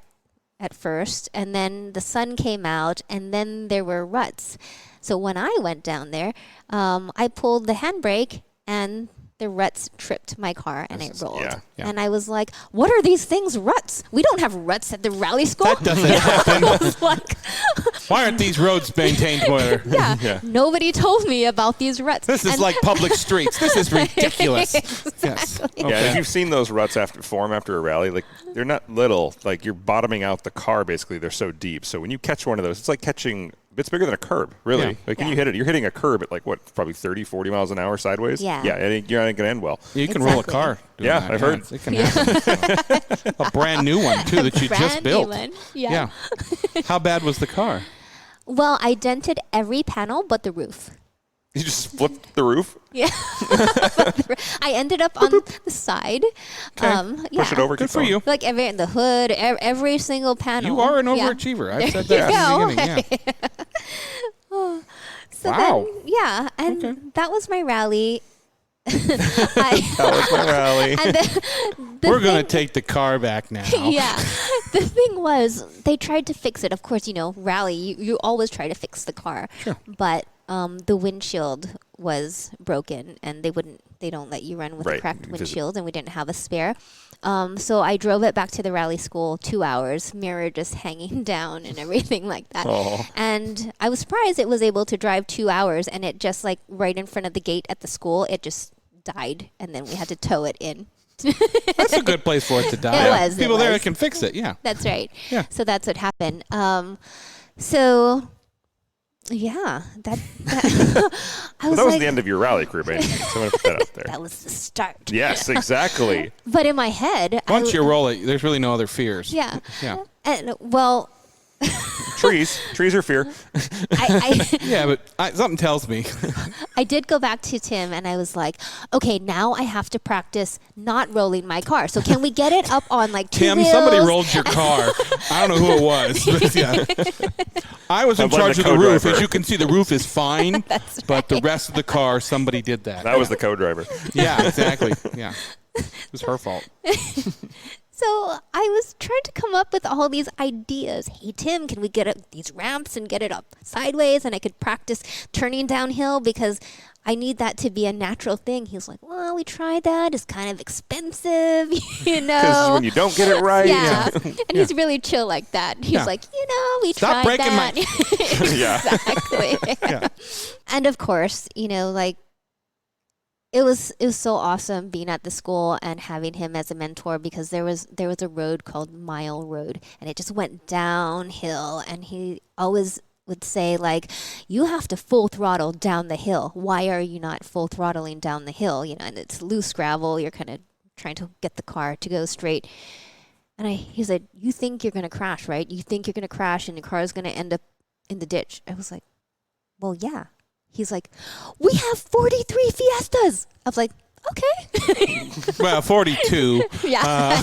at first, and then the sun came out, and then there were ruts. So when I went down there, I pulled the handbrake, and the ruts tripped my car, and it rolled. Yeah. And I was like, what are these things, ruts? We don't have ruts at the rally school. That doesn't happen. I was like, why aren't these roads maintained better? yeah. Nobody told me about these ruts. This is like public streets. This is ridiculous. Exactly. Yes. Yeah, Okay. if you've seen those ruts form after a rally, like they're not little. Like you're bottoming out the car, basically. They're so deep. So when you catch one of those, it's like catching. It's bigger than a curb, really. Yeah. Like when you hit it, you're hitting a curb at like what, probably 30, 40 miles an hour sideways. Yeah. Yeah, and you're not going to end well. You can roll a car. doing Yeah, that. I've heard. It can happen. A brand new one, too, that you just built. Brand new one. Yeah. How bad was the car? Well, I dented every panel but the roof. You just flipped the roof? Yeah. I ended up on the side. Okay. Push it over. Good keep for going. you. Like the hood, every single panel. You are an Yeah. overachiever. I've said There that you at the beginning. Yeah. So Wow. then, yeah, and Okay. that was my rally. That was my rally. And the We're going to thing- take the car back now. Yeah. The thing was, they tried to fix it. Of course, rally, you always try to fix the car. Sure. But the windshield was broken, and they don't let you run with a Right. cracked windshield, and we didn't have a spare. So I drove it back to the rally school 2 hours, mirror just hanging down and everything like that. Oh. And I was surprised it was able to drive 2 hours, and it just like right in front of the gate at the school, it just died, and then we had to tow it in. That's a good place for it to die. It was, it People there was. that can fix it, yeah. That's right. Yeah. So that's what happened. So yeah, that I was That was like, the end of your rally career, baby. So I'm going to put that out there. that was the start. Yes, exactly. But in my head, Once you roll it, there's really no other fears. yeah, Yeah. and well, Trees are fear. Yeah, but something tells me. I did go back to Tim, and I was like, okay, now I have to practice not rolling my car. So can we get it up on like 2 Tim, wheels? somebody rolled your car. I don't know who it was. But yeah. I was in blame charge the of the roof. co-driver. As you can see, the roof is fine. That's But the right. rest of the car, somebody did that. That was the co-driver. Yeah, exactly. Yeah. It was her fault. So I was trying to come up with all these ideas. Hey, Tim, can we get up these ramps and get it up sideways? And I could practice turning downhill because I need that to be a natural thing. He was like, well, we tried that. It's kind of expensive, Because when you don't get it right. Yeah. And he's really chill like that. He's Yeah. like, we Stop tried breaking that. Yeah. Exactly. Yeah. And of course, like, it was so awesome being at the school and having him as a mentor, because there was a road called Mile Road, and it just went downhill, and he always would say, like, you have to full throttle down the hill. Why are you not full throttling down the hill? You know, and it's loose gravel. You're kind of trying to get the car to go straight. And he said, you think you're going to crash, right? You think you're going to crash and your car is going to end up in the ditch. I was like, well, yeah. He's like, we have 43 Fiestas. I was like, okay. Well, 42. Yeah.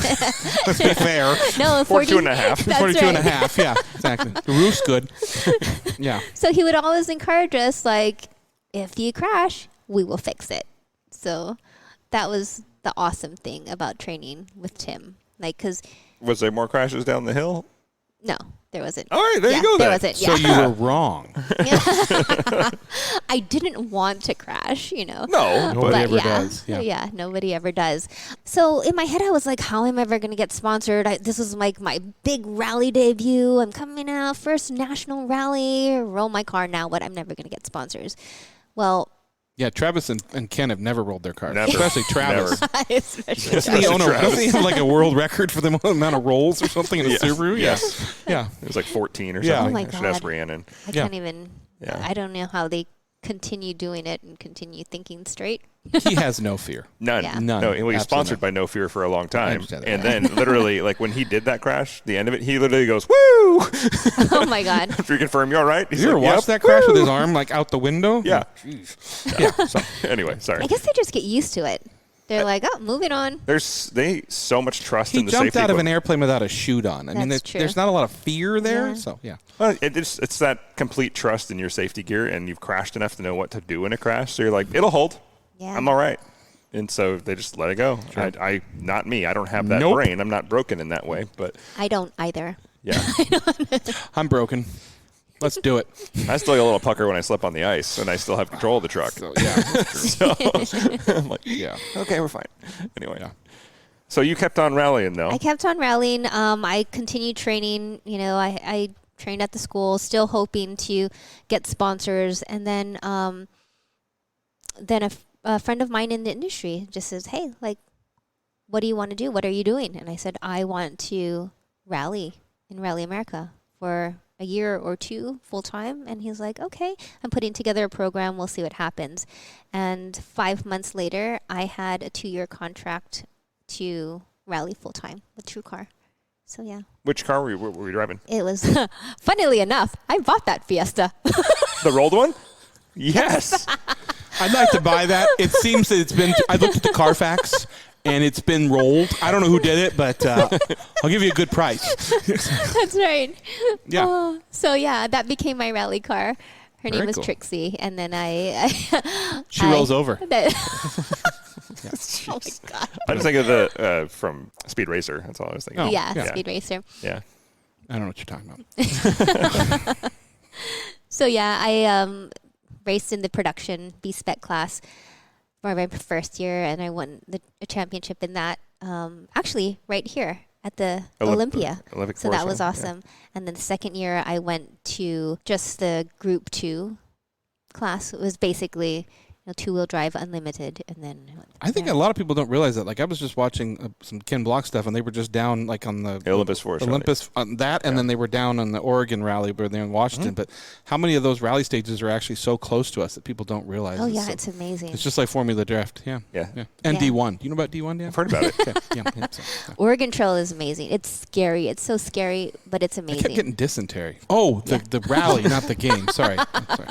Let's be fair. No, 42 and a half. 42 and a half, yeah, exactly. The roof's good. Yeah. So he would always encourage us, like, if you crash, we will fix it. So that was the awesome thing about training with Tim. Like, because... Was there more crashes down the hill? No, there wasn't. All right, there you go there then. wasn't. So you were wrong. I didn't want to crash, you know. No. Nobody ever does. Yeah, nobody ever does. So in my head, I was like, how am I ever going to get sponsored? This was like my big rally debut. I'm coming out, first national rally, roll my car now, but I'm never going to get sponsors. Well... Yeah, Travis and Ken have never rolled their cars. Never. Especially Travis. Especially Doesn't he have like a world record for the amount of rolls or something in a Subaru? Yes. Yeah. It was like 14 or Yeah. something. Oh my I should God. ask Rhiannon. I can't even... Yeah. I don't know how they continue doing it and continue thinking straight. He has no fear. None. Yeah. None. No, he was Absolutely sponsored none. by No Fear for a long time. understand that. And then literally, like when he did that crash, the end of it, he literally goes, woo! Oh my God. After you confirm, you all right? He's You ever like, watched "Yep, that crash woo!" with his arm like out the window? Yeah. Jeez. Yeah. So, Anyway, sorry. I guess they just get used to it. They're like, oh, moving on. There's so much trust he in the jumped safety out of an equipment. airplane without a chute on. I mean, That's true. there's not a lot of fear there. Yeah. So, yeah. Well, it's that complete trust in your safety gear, and you've crashed enough to know what to do in a crash. So you're like, it'll hold. Yeah. I'm all right. And so they just let it go. I not me. I don't have that Nope. brain. I'm not broken in that way. But I don't either. yeah, I'm broken. Let's do it. I still get a little pucker when I slip on the ice, and I still have control of the truck. So, yeah. So I'm like, Yeah. okay, we're fine. Anyway, Yeah. So you kept on rallying, though. I kept on rallying. I continued training. You know, I trained at the school, still hoping to get sponsors. And then a friend of mine in the industry just says, hey, like, what do you want to do? What are you doing? And I said, I want to rally in Rally America for a year or two full time. And he's like, okay, I'm putting together a program. We'll see what happens. And 5 months later, I had a 2-year contract to rally full time with TrueCar. So yeah. Which car were you driving? It was, funnily enough, I bought that Fiesta. The rolled one? Yes. I'd like to buy that. It seems that it's been, I looked at the Carfax, and it's been rolled. I don't know who did it, but I'll give you a good price. That's right. Yeah. So yeah, that became my rally car. Her Very name was cool. Trixie, and then She rolls over. Oh my God. I was thinking of the from Speed Racer. That's all I was thinking. Oh, yeah, yeah. Speed Racer. Yeah. I don't know what you're talking about. So yeah, I raced in the production B-Spec class for my first year, and I won a championship in that. Actually, right here at the Olympia. Olympic So that Force, was yeah. awesome. And then the second year, I went to just the Group 2 class. It was basically 2-wheel drive unlimited, and then I think a lot of people don't realize that. Like, I was just watching some Ken Block stuff, and they were just down like on the Olympus Force. Olympus on that, and then they were down on the Oregon rally where they're in Washington. But how many of those rally stages are actually so close to us that people don't realize? oh yeah, so, it's amazing. it's just like Formula Drift. Yeah. Yeah. And Yeah. D1. You know about D1, Dan? I've heard about it. Okay. Yeah. Oregon Trail is amazing. It's scary. It's so scary, but it's I kept amazing. getting dysentery. Oh, the rally, not the game. Sorry. Sorry.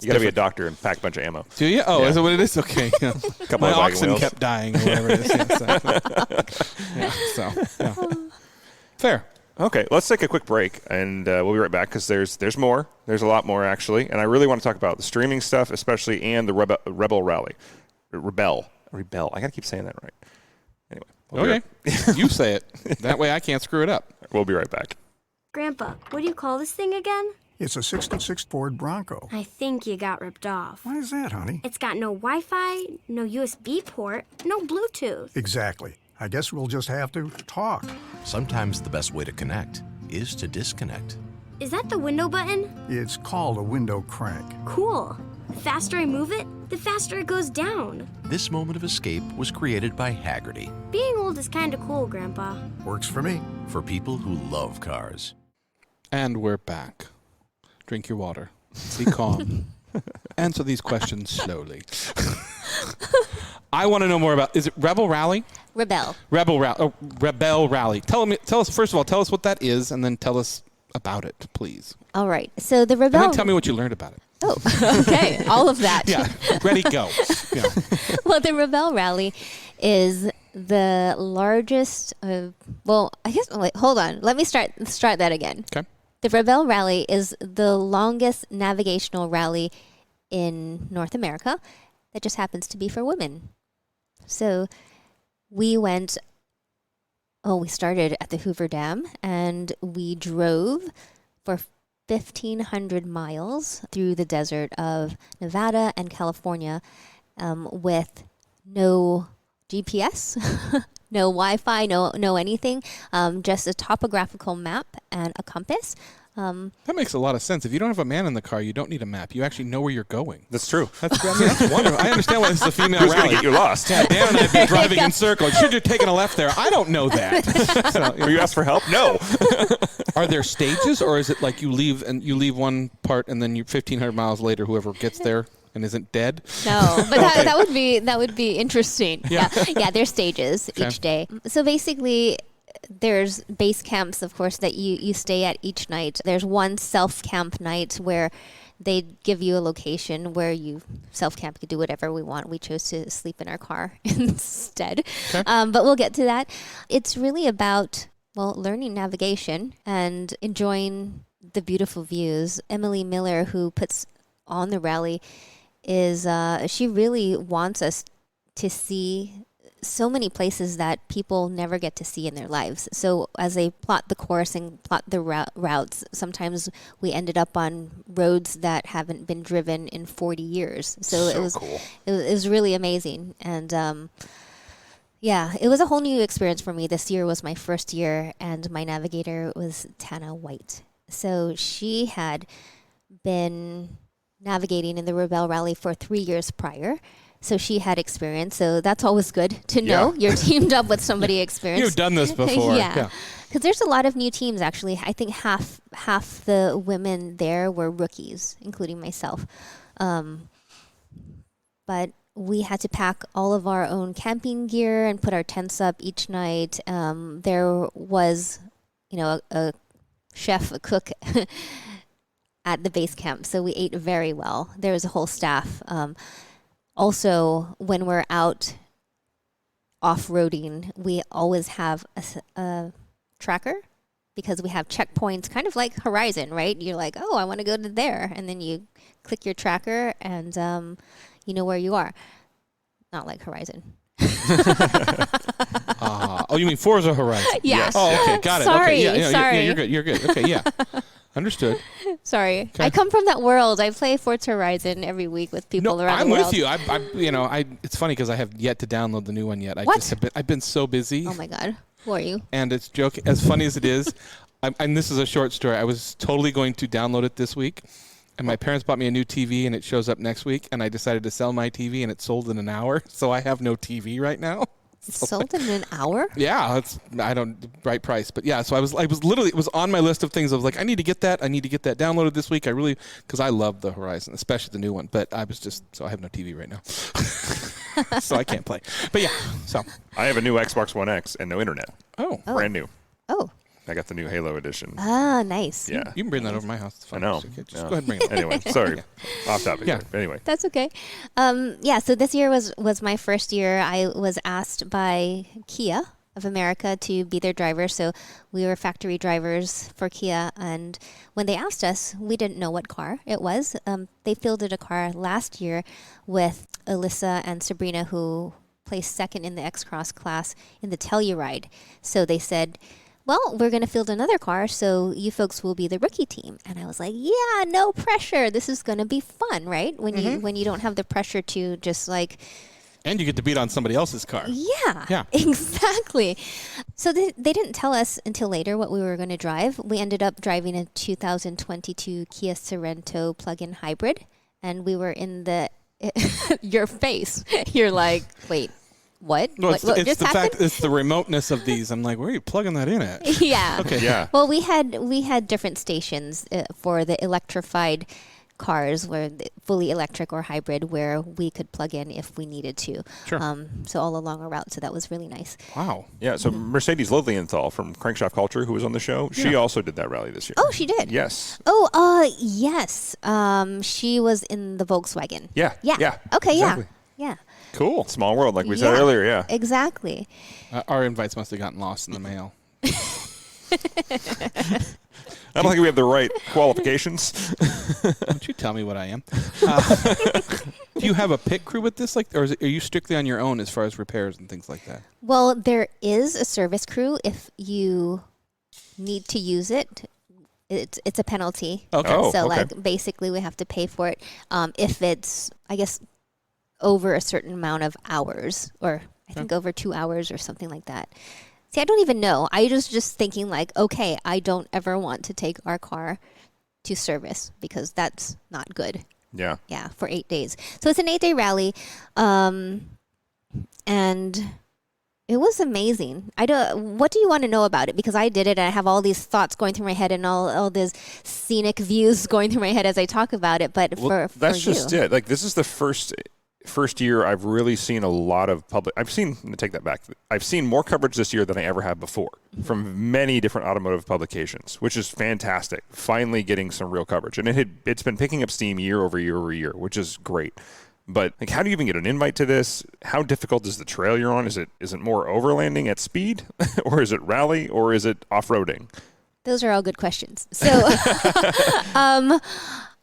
You got to be a doctor and pack a bunch of ammo. Do you? Oh, Yeah. is that what it is? Okay. Yeah. Couple My of wagon oxen wheels. kept dying or whatever it is. Yeah. Fair. Okay, let's take a quick break, and we'll be right back because there's more. There's a lot more, actually. And I really want to talk about the streaming stuff, especially, and the Rebel Rally. Rebel. I got to keep saying that right. Anyway. Okay. You say it. That way I can't screw it up. We'll be right back. Grandpa, what do you call this thing again? It's a 66 Ford Bronco. I think you got ripped off. Why is that, honey? It's got no Wi-Fi, no USB port, no Bluetooth. Exactly. I guess we'll just have to talk. Sometimes the best way to connect is to disconnect. Is that the window button? It's called a window crank. Cool. The faster I move it, the faster it goes down. This moment of escape was created by Haggerty Being old is kinda cool, Grandpa. Works for me. for people who love cars. And we're back. Drink your water. Be calm. Answer these questions slowly. I want to know more about, is it Rebel Rally? Rebel. Rebel Rally. Tell us, first of all, tell us what that is, and then tell us about it, please. All right. So the Rebel... And then tell me what you learned about it. Oh, okay. All of that. Yeah. Ready, go. Yeah. Well, the Rebel Rally is the largest... I guess... Wait, hold on. Let me start that again. Okay. The Rebel Rally is the longest navigational rally in North America that just happens to be for women. So we started at the Hoover Dam, and we drove for 1,500 miles through the desert of Nevada and California with no GPS, no Wi-Fi, no anything, just a topographical map and a compass. That makes a lot of sense. If you don't have a man in the car, you don't need a map. You actually know where you're going. That's true. That's wonderful. I understand why this is a female Who's rally. going to get you lost? Yeah, Dan and I have been driving in circles. Should you have taken a left there? I don't know that. So, Were you asked for help? No. Are there stages, or is it like you leave one part and then 1,500 miles later, whoever gets there and isn't dead? No, but that would be interesting. Yeah, there's stages each day. So basically, there's base camps, of course, that you stay at each night. There's one self-camp night where they give you a location where you self-camp. You can do whatever we want. We chose to sleep in our car instead. Okay. But we'll get to that. It's really about, learning navigation and enjoying the beautiful views. Emily Miller, who puts on the rally, she really wants us to see so many places that people never get to see in their lives. So as they plot the course and plot the routes, sometimes we ended up on roads that haven't been driven in 40 years. So it was cool. It was really amazing. And it was a whole new experience for me. This year was my first year, and my navigator was Tana White. So she had been navigating in the Rebel Rally for 3 years prior. So she had experience. So that's always good to know. You're teamed up with somebody experienced. You've done this before. Yeah. Because there's a lot of new teams, actually. I think half the women there were rookies, including myself. But we had to pack all of our own camping gear and put our tents up each night. There was, a chef, a cook at the base camp. So we ate very well. There was a whole staff. Also, when we're out off-roading, we always have a tracker because we have checkpoints, kind of like Horizon, right? You're like, oh, I want to go to there. And then you click your tracker and you know where you are. Not like Horizon. You mean Forza Horizon? Yeah. Yes. Oh, okay, got it. Sorry, okay. sorry. You're good. Okay, yeah. Understood. Sorry. Okay. I come from that world. I play Forza Horizon every week with people around the world. I'm with you. It's funny because I have yet to download the new one yet. I've been so busy. Oh my God. Who are you? And it's joking. As funny as it is, and this is a short story. I was totally going to download it this week, and my parents bought me a new TV, and it shows up next week, and I decided to sell my TV, and it sold in an hour, so I have no TV right now. Sold in an hour? Yeah, right price, but yeah. So I was literally, it was on my list of things. I was like, I need to get that downloaded this week. Because I love the Horizon, especially the new one. But I have no TV right now, so I can't play. But yeah, so I have a new Xbox One X and no internet. Oh, brand new. Oh. I got the new Halo edition. Ah, nice. Yeah. You can bring that over to my house. It's fine. I know. Okay. Just go ahead and bring it. Anyway, sorry. Off topic. Yeah. Anyway. That's okay. So this year was my first year. I was asked by Kia of America to be their driver. So we were factory drivers for Kia. And when they asked us, we didn't know what car it was. They fielded a car last year with Alyssa and Sabrina, who placed second in the X-Cross class in the Telluride. So they said, well, we're going to field another car, so you folks will be the rookie team. And I was like, yeah, no pressure. This is going to be fun, right? When you don't have the pressure to just like... And you get to beat on somebody else's car. Yeah, exactly. So they didn't tell us until later what we were going to drive. We ended up driving a 2022 Kia Sorento plug-in hybrid, and we were in the... your face. You're like, wait. what? Well, what it's just the happened? fact, it's the remoteness of these. I'm like, where are you plugging that in at? Yeah. Okay. Yeah. Well, we had different stations for the electrified cars, where fully electric or hybrid, where we could plug in if we needed to. Sure. So all along our route. So that was really nice. Wow. Yeah, so Mercedes Lilienthal from Crankshaft Culture, who was on the show, she also did that rally this year. Oh, she did? Yes. Oh, yes. She was in the Volkswagen. Yeah. Yeah. Yeah. Okay, exactly. yeah. Cool. Small world, like we said earlier, yeah. Exactly. Our invites must have gotten lost in the mail. I don't think we have the right qualifications. Don't you tell me what I am. Do you have a pit crew with this, or are you strictly on your own as far as repairs and things like that? Well, there is a service crew. If you need to use it, it's a penalty. Okay. Oh, So, okay. like, basically we have to pay for it if it's, I guess, over a certain amount of hours, or I think over 2 hours or something like that. See, I don't even know. I was just thinking, like, okay, I don't ever want to take our car to service because that's not good. Yeah. Yeah, for 8 days. So it's an 8-day rally, and it was amazing. What do you want to know about it? Because I did it, and I have all these thoughts going through my head, and all these scenic views going through my head as I talk about it. But for that's you. just it. Like, this is the first year I've really seen a lot of public. I've seen more coverage this year than I ever have before from many different automotive publications, which is fantastic. Finally getting some real coverage, and it's been picking up steam year over year over year, which is great. But, like, how do you even get an invite to this? How difficult is the trail you're on? Is it more overlanding at speed, or is it rally, or is it off-roading? Those are all good questions. So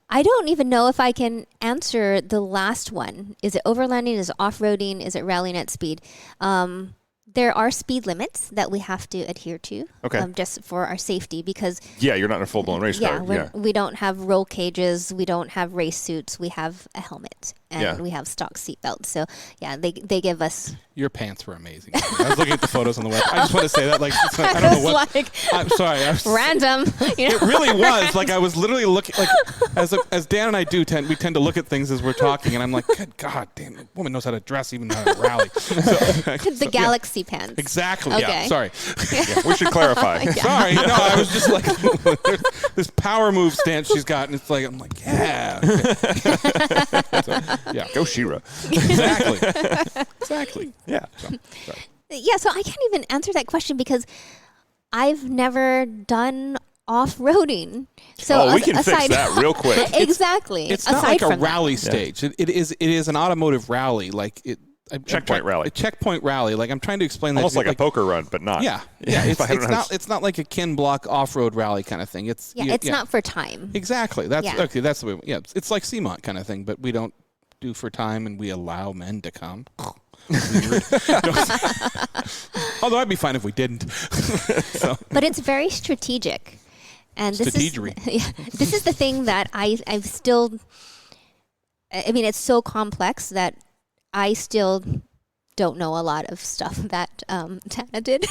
I don't even know if I can answer the last one. Is it overlanding? Is it off-roading? Is it rallying at speed? There are speed limits that we have to adhere to, just for our safety, because you're not in a full-blown race car. We don't have roll cages, we don't have race suits, we have a helmet, and we have stock seat belts. So they give us. Your pants were amazing. I was looking at the photos on the web. I just want to say that, like, I don't know what. I'm sorry. Random. It really was. Like, I was literally looking, like, as Dan and I do we tend to look at things as we're talking, and I'm like, good God, damn, the woman knows how to dress, even how to rally. The Galaxy pants. Exactly. Okay. Yeah. Sorry. We should clarify. Sorry. No, I was just like, this power move stance she's got, and it's like, I'm like, yeah. So, Go Shira. Exactly. Yeah. So I can't even answer that question because I've never done off-roading. So we can fix that real quick. Exactly. It's not like a rally stage. Yeah. It is an automotive rally. Like checkpoint rally. A checkpoint rally. Like, I'm trying to explain that. Almost like a poker run, but not. Yeah. It's not like a Ken Block off-road rally kind of thing. It's not for time. Exactly. That's the way. Yeah. It's like CMOT kind of thing, but we don't do for time, and we allow men to come. Although I'd be fine if we didn't. But it's very strategic. And this is the thing that I've still, I mean, it's so complex that I still don't know a lot of stuff that Tana did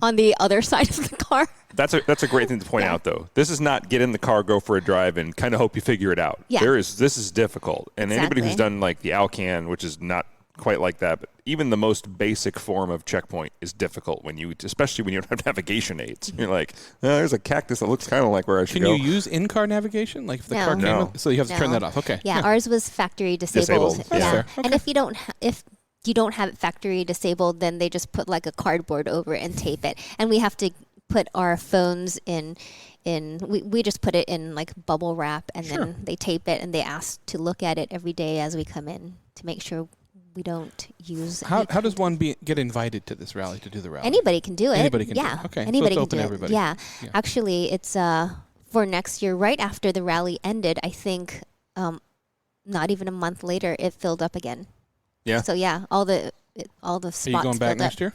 on the other side of the car. That's a great thing to point out, though. This is not get in the car, go for a drive, and kind of hope you figure it out. Yeah. This is difficult. And anybody who's done, like, the Alcan, which is not quite like that, but even the most basic form of checkpoint is difficult especially when you don't have navigation aids. You're like, there's a cactus that looks kind of like where I should go. Can you use in-car navigation? Like, if the car came up, so you have to turn that off. Okay. Yeah, ours was factory disabled. Yeah. Yeah. Okay. And if you don't have it factory disabled, then they just put like a cardboard over it and tape it. And we have to put our phones in we just put it in like bubble wrap, and then they tape it, and they ask to look at it every day as we come in to make sure we don't use. How does one get invited to this rally, to do the rally? Anybody can do it. Anybody can do it. Okay. Anybody so it's can open do to everybody. it. Yeah. Actually, it's for next year, right after the rally ended. I think not even a month later, it filled up again. Yeah. So all the spots. Are you going back filled next up. year?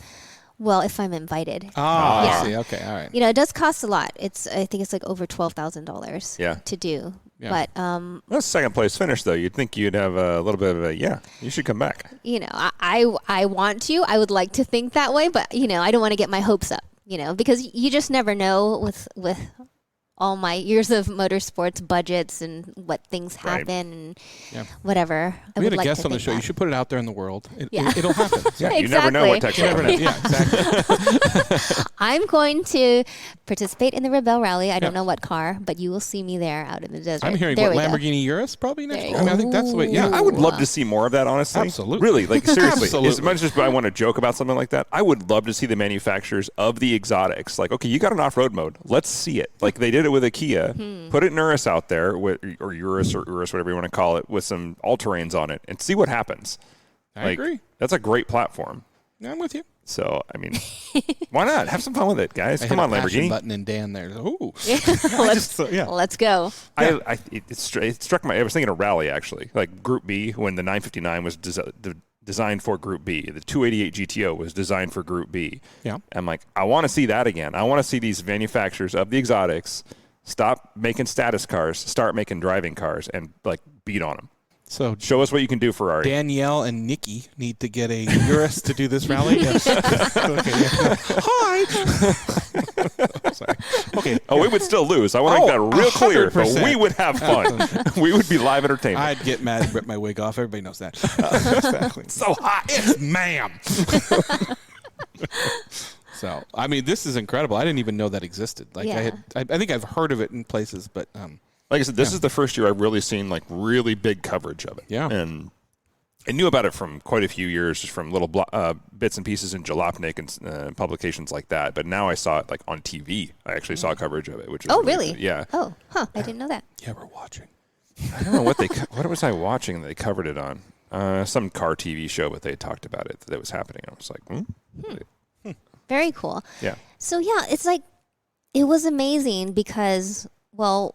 Well, if I'm invited. I see. Okay, all right. It does cost a lot. I think it's like over $12,000 to do. Yeah. But that's second place finish, though. You'd think you'd have a little bit of you should come back. I want to. I would like to think that way, but I don't want to get my hopes up. Because you just never know with all my years of motorsports budgets and what things happen and whatever. We had a guest on the show. You should put it out there in the world. It'll happen. Yeah, you never know what technology. Yeah, exactly. I'm going to participate in the Rebel Rally. I don't know what car, but you will see me there out in the desert. I'm hearing Lamborghini Urus probably next year. I mean, I think that's the way. Yeah, I would love to see more of that, honestly. Absolutely. Really, like seriously. Absolutely. As much as I want to joke about something like that, I would love to see the manufacturers of the exotics. Like, okay, you got an off-road mode. Let's see it. Like they did it with a Kia. Put it in Urus out there, or Urus, whatever you want to call it, with some all-terrains on it, and see what happens. I agree. That's a great platform. Yeah, I'm with you. So, I mean, why not? Have some fun with it, guys. Come on, Lamborghini. Button and Dan there. Ooh. Let's go. It struck my. I was thinking of rally actually, like Group B when the 959 was designed for Group B. The 288 GTO was designed for Group B. Yeah. I'm like, I want to see that again. I want to see these manufacturers of the exotics stop making status cars, start making driving cars, and like beat on them. So show us what you can do, Ferrari. Danielle and Nikki need to get a Urus to do this rally. Hi. Sorry. Okay. Oh, we would still lose. I want to make that real clear, but we would have fun. We would be live entertainment. I'd get mad and rip my wig off. Everybody knows that. Exactly. So hot. It's ma'am. So, I mean, this is incredible. I didn't even know that existed. Like I think I've heard of it in places, but like I said, this is the first year I've really seen like really big coverage of it. Yeah. And I knew about it from quite a few years, just from little bits and pieces in Jalopnik and publications like that. But now I saw it like on TV. I actually saw coverage of it, which was really? good. Yeah. Oh, huh. I didn't know that. Yeah, we're watching. I don't know what was I watching that they covered it on? Some car TV show, but they talked about it that was happening. I was like, Very cool. Yeah. So yeah, it's like it was amazing because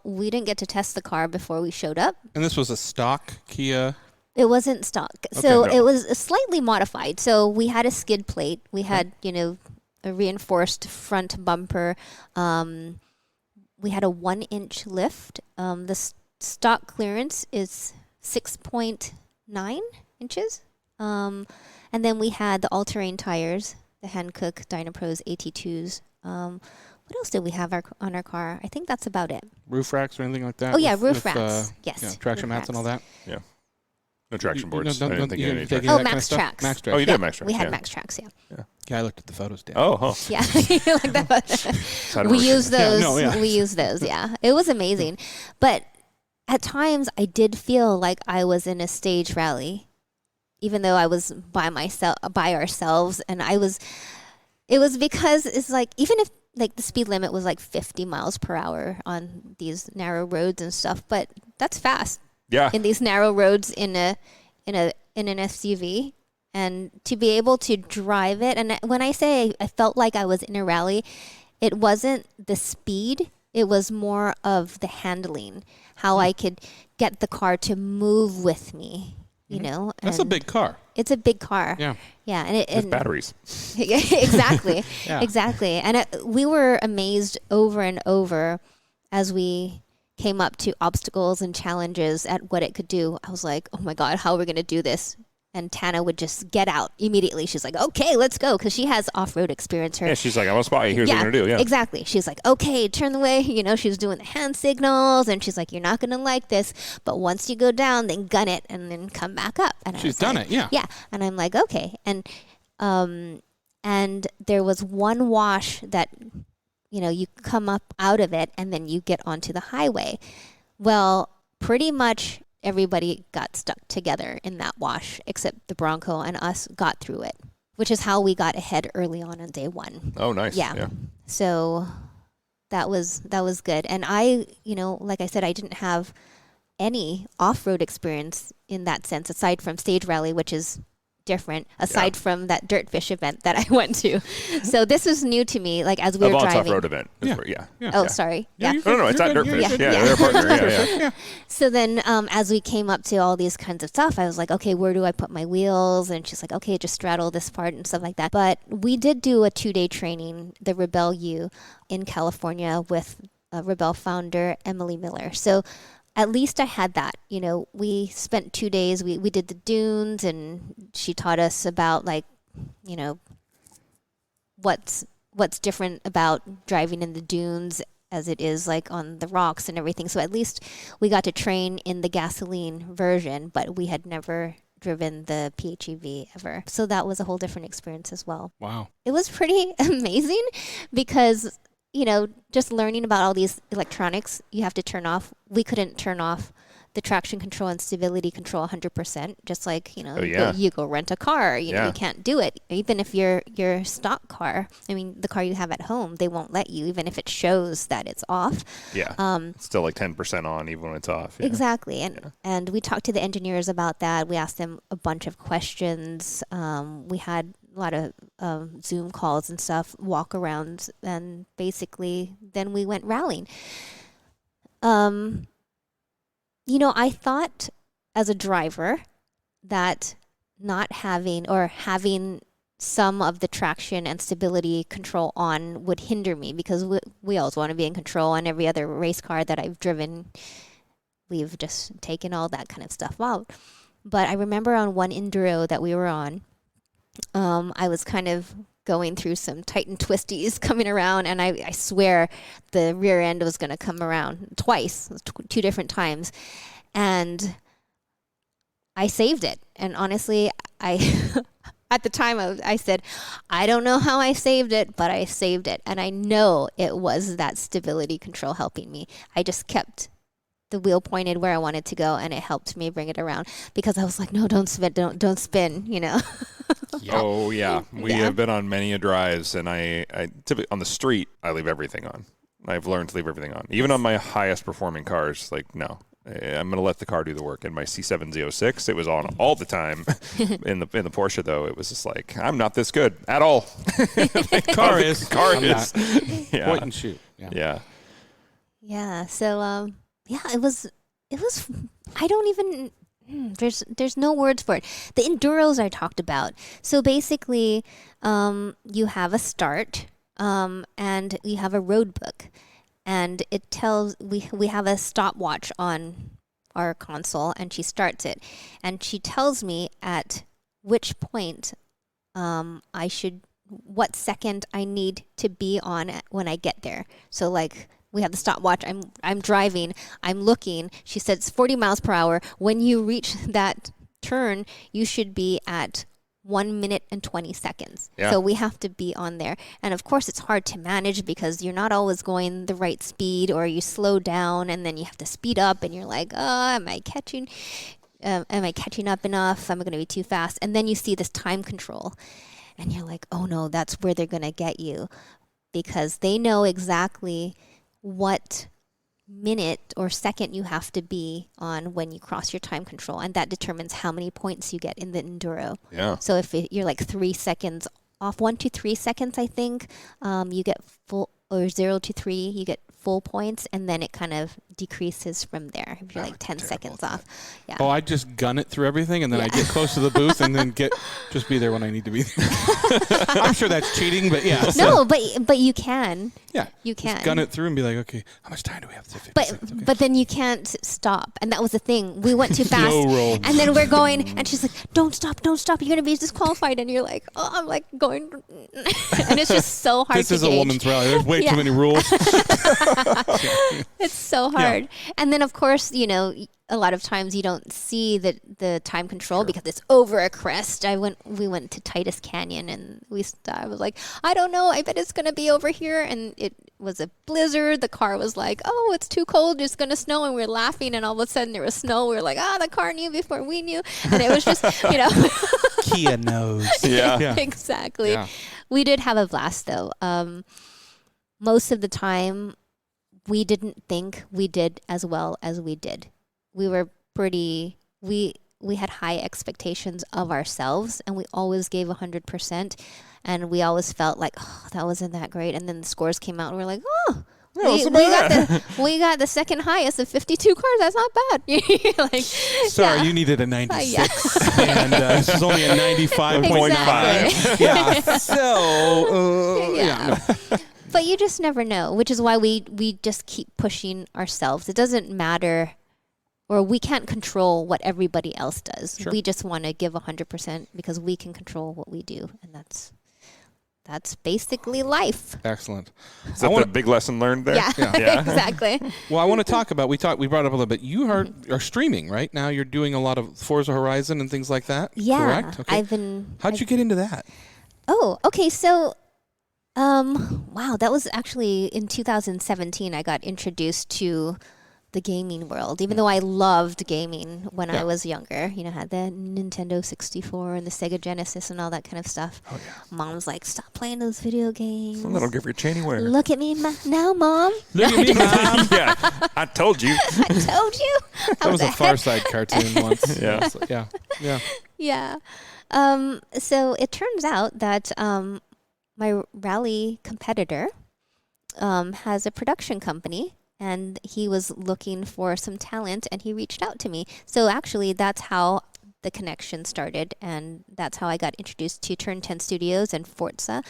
we didn't get to test the car before we showed up. And this was a stock Kia. It wasn't stock. So it was slightly modified. So we had a skid plate. We had, a reinforced front bumper. We had a 1-inch lift. The stock clearance is 6.9 inches. And then we had the all-terrain tires, the Hankook Dynapros AT2s. What else did we have on our car? I think that's about it. Roof racks or anything like that? Oh, yeah, roof racks. Yes. Traction mats and all that? Yeah. No traction boards. No, I didn't think any traction. Oh, Max Tracks. Max Tracks. Oh, you did have Max Tracks. We had Max Tracks, yeah. Yeah, I looked at the photos, Dan. Oh, huh. Yeah, you like that? We used those. We used those, yeah. It was amazing. But at times, I did feel like I was in a stage rally, even though I was by ourselves. And it was because it's like, even if like the speed limit was like 50 miles per hour on these narrow roads and stuff, but that's fast. Yeah. In these narrow roads in an SUV, and to be able to drive it. And when I say I felt like I was in a rally, it wasn't the speed. It was more of the handling, how I could get the car to move with me. You know, that's a big car. It's a big car. Yeah. Yeah, and with batteries. Exactly. Yeah. Exactly. And we were amazed over and over as we came up to obstacles and challenges at what it could do. I was like, oh my God, how are we going to do this? And Tana would just get out immediately. She's like, okay, let's go. Because she has off-road experience. Yeah, she's like, I'm going to spot you. Here's what we're going to do. Yeah, exactly. She's like, okay, turn the way. She was doing the hand signals. And she's like, you're not going to like this. But once you go down, then gun it and then come back up. And she's done it, yeah. Yeah. And I'm like, okay. And there was one wash that, you come up out of it and then you get onto the highway. Well, pretty much everybody got stuck together in that wash except the Bronco, and us got through it, which is how we got ahead early on day one. Oh, nice. Yeah. So that was good. And I, like I said, I didn't have any off-road experience in that sense, aside from stage rally, which is different, aside from that Dirtfish event that I went to. So this was new to me, like as we were driving. Off-road event. Oh, sorry. Yeah. No, it's not Dirtfish. Yeah, they're a partner. Yeah. So then as we came up to all these kinds of stuff, I was like, okay, where do I put my wheels? And she's like, okay, just straddle this part and stuff like that. But we did do a 2-day training, the Rebel U in California with Rebel founder Emily Miller. So at least I had that. We spent 2 days. We did the dunes, and she taught us about what's different about driving in the dunes as it is like on the rocks and everything. So at least we got to train in the gasoline version, but we had never driven the PHEV ever. So that was a whole different experience as well. Wow. It was pretty amazing because, you know, just learning about all these electronics you have to turn off. We couldn't turn off the traction control and stability control 100%, just like, you know, you go rent a car, you know, you can't do it. Even if your stock car, I mean, the car you have at home, they won't let you, even if it shows that it's off. Yeah. It's still like 10% on even when it's off. Yeah. Exactly. And we talked to the engineers about that. We asked them a bunch of questions. We had a lot of Zoom calls and stuff, walk arounds, and basically then we went rallying. You know, I thought as a driver that not having or having some of the traction and stability control on would hinder me, because we always want to be in control. On every other race car that I've driven, we've just taken all that kind of stuff out. But I remember on one enduro that we were on, I was kind of going through some tight and twisties coming around, and I swear the rear end was going to come around twice, two different times, and I saved it. And honestly, I at the time I said, I don't know how I saved it, but I saved it, and I know it was that stability control helping me. I just kept the wheel pointed where I wanted to go, and it helped me bring it around, because I was like, no, don't spin, you know. Oh yeah, we have been on many a drives, and I typically on the street I leave everything on. I've learned to leave everything on, even on my highest performing cars. Like, no, I'm gonna let the car do the work. In my C7 Z06, it was on all the time. in the Porsche though, it was just like, I'm not this good at all. Car is. Yeah. Point and shoot. Yeah. So it was. I don't even. There's no words for it. The enduros I talked about. So basically, you have a start, and you have a road book, and it tells we have a stopwatch on our console, and she starts it, and she tells me at which point what second I need to be on when I get there. So like, we have the stopwatch. I'm driving. I'm looking. She said it's 40 miles per hour. When you reach that turn, you should be at 1 minute and 20 seconds. Yeah. So we have to be on there. And of course, it's hard to manage because you're not always going the right speed, or you slow down and then you have to speed up, and you're like, oh, am I catching up enough? Am I going to be too fast? And then you see this time control, and you're like, oh no, that's where they're going to get you, because they know exactly what minute or second you have to be on when you cross your time control, and that determines how many points you get in the enduro. Yeah. So if you're like 3 seconds off, 1 to 3 seconds, I think, you get full, or 0 to 3, you get full points, and then it kind of decreases from there if you're like 10 seconds off. Yeah. Oh, I just gun it through everything, and then I get close to the booth, and then just be there when I need to be there. I'm sure that's cheating, but yeah. No, but you can. Yeah. You can. Just gun it through and be like, okay, how much time do we have? 50 seconds, okay. But then you can't stop, and that was the thing. We went too fast, Slow roll. and then we're going, and she's like, don't stop, you're going to be disqualified, and you're like, oh, I'm like going, and it's just so hard to This is gauge. a woman's rally. There's way too many rules. It's so hard. Yeah. And then, of course, you know, a lot of times you don't see the time control because it's over a crest. We went to Titus Canyon, and I was like, I don't know, I bet it's going to be over here. And it was a blizzard. The car was like, oh, it's too cold, it's going to snow. And we were laughing, and all of a sudden there was snow. We were like, the car knew before we knew. And it was just, you know. Kia knows. Yeah. Exactly. Yeah. We did have a blast, though. Most of the time, we didn't think we did as well as we did. We were we had high expectations of ourselves, and we always gave 100%, and we always felt like, oh, that wasn't that great. And then the scores came out, and we're like, oh, we got the second highest of 52 cars. That's not bad. Like, sorry, you needed a 96, and this is only a 95.5. Exactly. Yeah. So, yeah. But you just never know, which is why we just keep pushing ourselves. It doesn't matter, or we can't control what everybody else does. Sure. We just want to give 100% because we can control what we do, and that's that's basically life. Excellent. Is that the big lesson learned there? Yeah. Exactly. Well, I want to talk about, we brought up a little bit, you are streaming, right? Now you're doing a lot of Forza Horizon and things like that, Yeah. correct? Okay. How'd you get into that? Oh, okay. So, wow, that was actually in 2017 I got introduced to the gaming world, even though I loved gaming when I was younger. Had the Nintendo 64 and the Sega Genesis and all that kind of stuff. Oh, yeah. Mom's like, stop playing those video games. Well, that'll give your chain anywhere. Look at me now, Mom. Look at me, Mom. Yeah, I told you. I told you. That was a Far Side cartoon once. Yeah. Yeah. So it turns out that my rally competitor has a production company, and he was looking for some talent, and he reached out to me. So actually, that's how the connection started, and that's how I got introduced to Turn 10 Studios and Forza,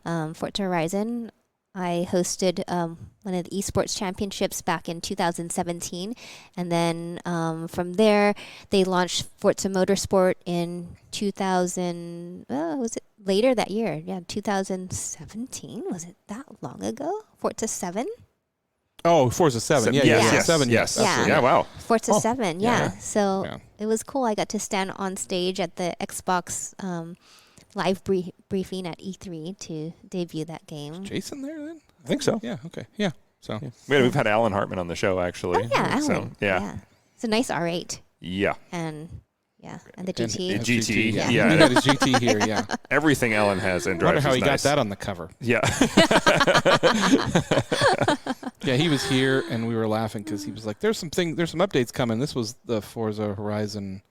Forza Horizon. I hosted one of the esports championships back in 2017, and then from there they launched Forza Motorsport in 2000. Was it later that year? Yeah, 2017. Was it that long ago? Forza 7. Oh, Forza 7. Yes. 7. Yes. Yeah. Yeah. Wow. Forza 7. Yeah. Yeah. So it was cool. I got to stand on stage at the Xbox live briefing at E3 to debut that game. Is Jason there then? I think so. Yeah. Okay. Yeah. So We've had Alan Hartman on the show actually. Oh, yeah, Alan. So, yeah. It's a nice R8. Yeah. And the GT. And GT. Yeah. Yeah. We got his GT here. Yeah. Everything Alan has and I wonder drives how is he nice. got that on the cover. Yeah. Yeah, he was here, and we were laughing because he was like, there's some updates coming. This was the Forza Horizon,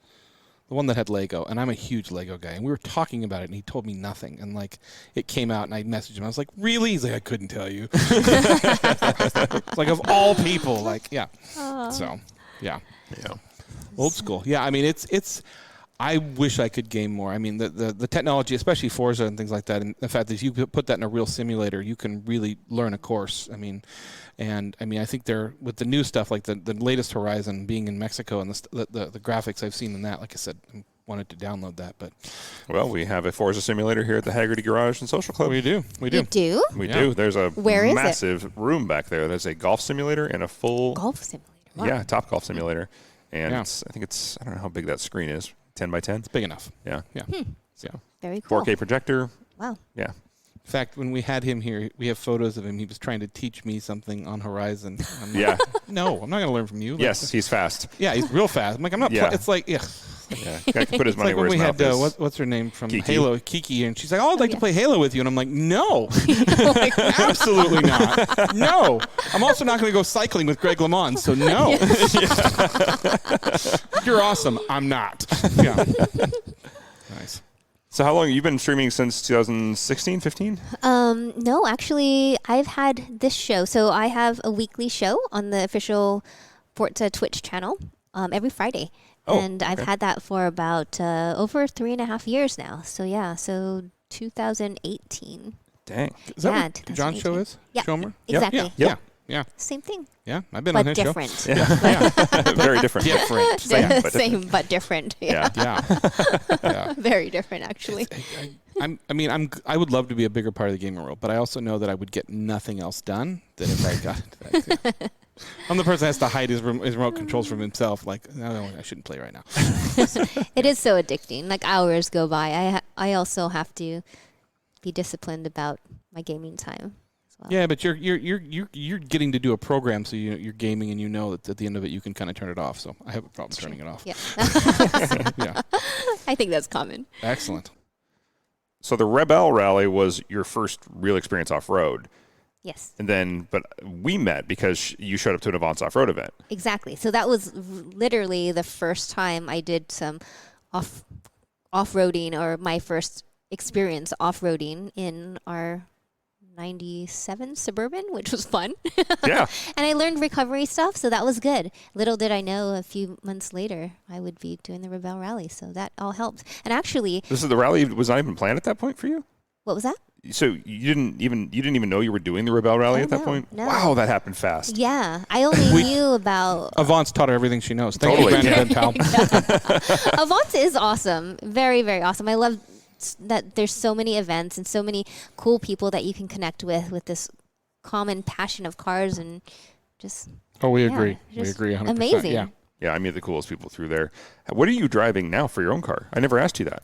the one that had Lego, and I'm a huge Lego guy, and we were talking about it, and he told me nothing, and like it came out, and I messaged him. I was like, really? He's like, I couldn't tell you. It's like, of all people, like, yeah. So, yeah. Old school. Yeah, I mean, it's. I wish I could game more. I mean, the technology, especially Forza and things like that, and the fact that you put that in a real simulator, you can really learn a course. I mean, I think they're with the new stuff, like the latest Horizon being in Mexico and the graphics I've seen in that. Like I said, I wanted to download that, but we have a Forza simulator here at the Haggerty Garage and Social Club. We do. You do? We do. There's a Where is massive room back there. There's a golf simulator and a full golf simulator. Wow. Yeah, top golf simulator, and I think it's I don't know how big that screen is. 10 by 10. It's big enough. Yeah. So very cool. 4K projector. Wow. Yeah. In fact, when we had him here, we have photos of him. He was trying to teach me something on Horizon. Yeah. No, I'm not going to learn from you. Yes, he's fast. Yeah, he's real fast. I'm like, I'm not. Yeah. It's like, Guy can put his money like where when his we mouth had is. what's her name from Kiki. Halo, Kiki, and she's like, "Oh, I'd like to play Halo with you," and I'm like, "No, absolutely not. No, I'm also not going to go cycling with Greg LeMond. So no, you're awesome. I'm not." Yeah, nice. So how long have you been streaming since 2016, 15? No, actually, I've had this show. So I have a weekly show on the official Forza Twitch channel every Friday. And I've had that for about over 3.5 years now. So, yeah, 2018. Dang. Is that what John's show is? Yeah, Shomer? exactly. Yeah. Same thing. Yeah, I've been on But his different. show. Very different. Same, but different. Yeah. Very different, actually. I would love to be a bigger part of the gaming world, but I also know that I would get nothing else done than if I got into that. Yeah. I'm the person that has to hide his remote controls from himself. Like, no, I shouldn't play right now. It is so addicting. Like, hours go by. I also have to be disciplined about my gaming time as well. Yeah, but you're getting to do a program, so you're gaming, and you know that at the end of it you can kind of turn it off. So I have a problem turning it off. Yeah. Yeah. I think that's common. Excellent. So the Rebel Rally was your first real experience off-road. Yes. And then, but we met because you showed up to an Avance off-road event. Exactly. So that was literally the first time I did some off-roading, or my first experience off-roading in our 97 Suburban, which was fun. Yeah. And I learned recovery stuff, so that was good. Little did I know a few months later I would be doing the Rebel Rally, so that all helped. And actually, This is the rally was not even planned at that point for you? what was that? So you didn't even know you were doing the Rebel Rally at that point? No. Wow, that happened fast. Yeah, I only knew about... Avance taught her everything she knows. Thank Totally, you, Brandon and pal. Avance is awesome. Very, very awesome. I love that there's so many events and so many cool people that you can connect with this common passion of cars and just. Oh, we agree. We agree 100%. Amazing. Yeah. Yeah, I meet the coolest people through there. What are you driving now for your own car? I never asked you that.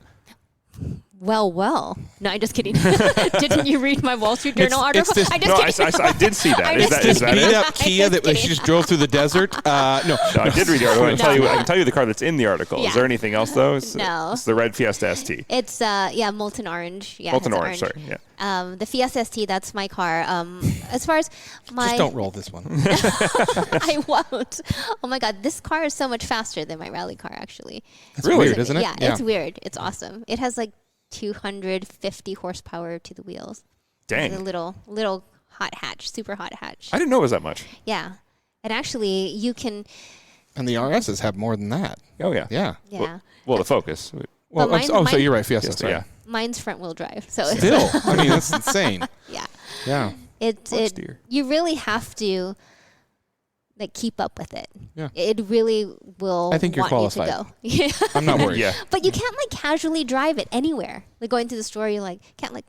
Well. No, I'm just kidding. Didn't you read my Wall Street Journal article? I did see that. Is that This it? beat up Kia that she just drove through the desert? No, I did read the article. I can tell you the car that's in the article. Yeah. Is there anything else though? No. It's the red Fiesta ST. It's molten orange. Yeah, Molten orange. Sorry. Yeah. The Fiesta ST, that's my car. As far as my just don't roll this one. I won't. Oh my God, this car is so much faster than my rally car. Actually, It's weird, isn't it? Yeah, it's weird. It's awesome. It has like 250 horsepower to the wheels. Dang. It's a little hot hatch, super hot hatch. I didn't know it was that much. Yeah, and actually you can. And the RSs have more than that. Oh yeah. Yeah. Yeah. Well, the Focus. Well, But so you're right. Fiesta. Fiesta, yeah. Mine's front wheel drive. So Still, I mean, that's insane. yeah. Yeah. You really have to like keep up with it. Yeah. It really will. I think you're want qualified. You to go. Yeah. I'm not worried. Yeah. But you can't like casually drive it anywhere. Like going to the store, you like can't like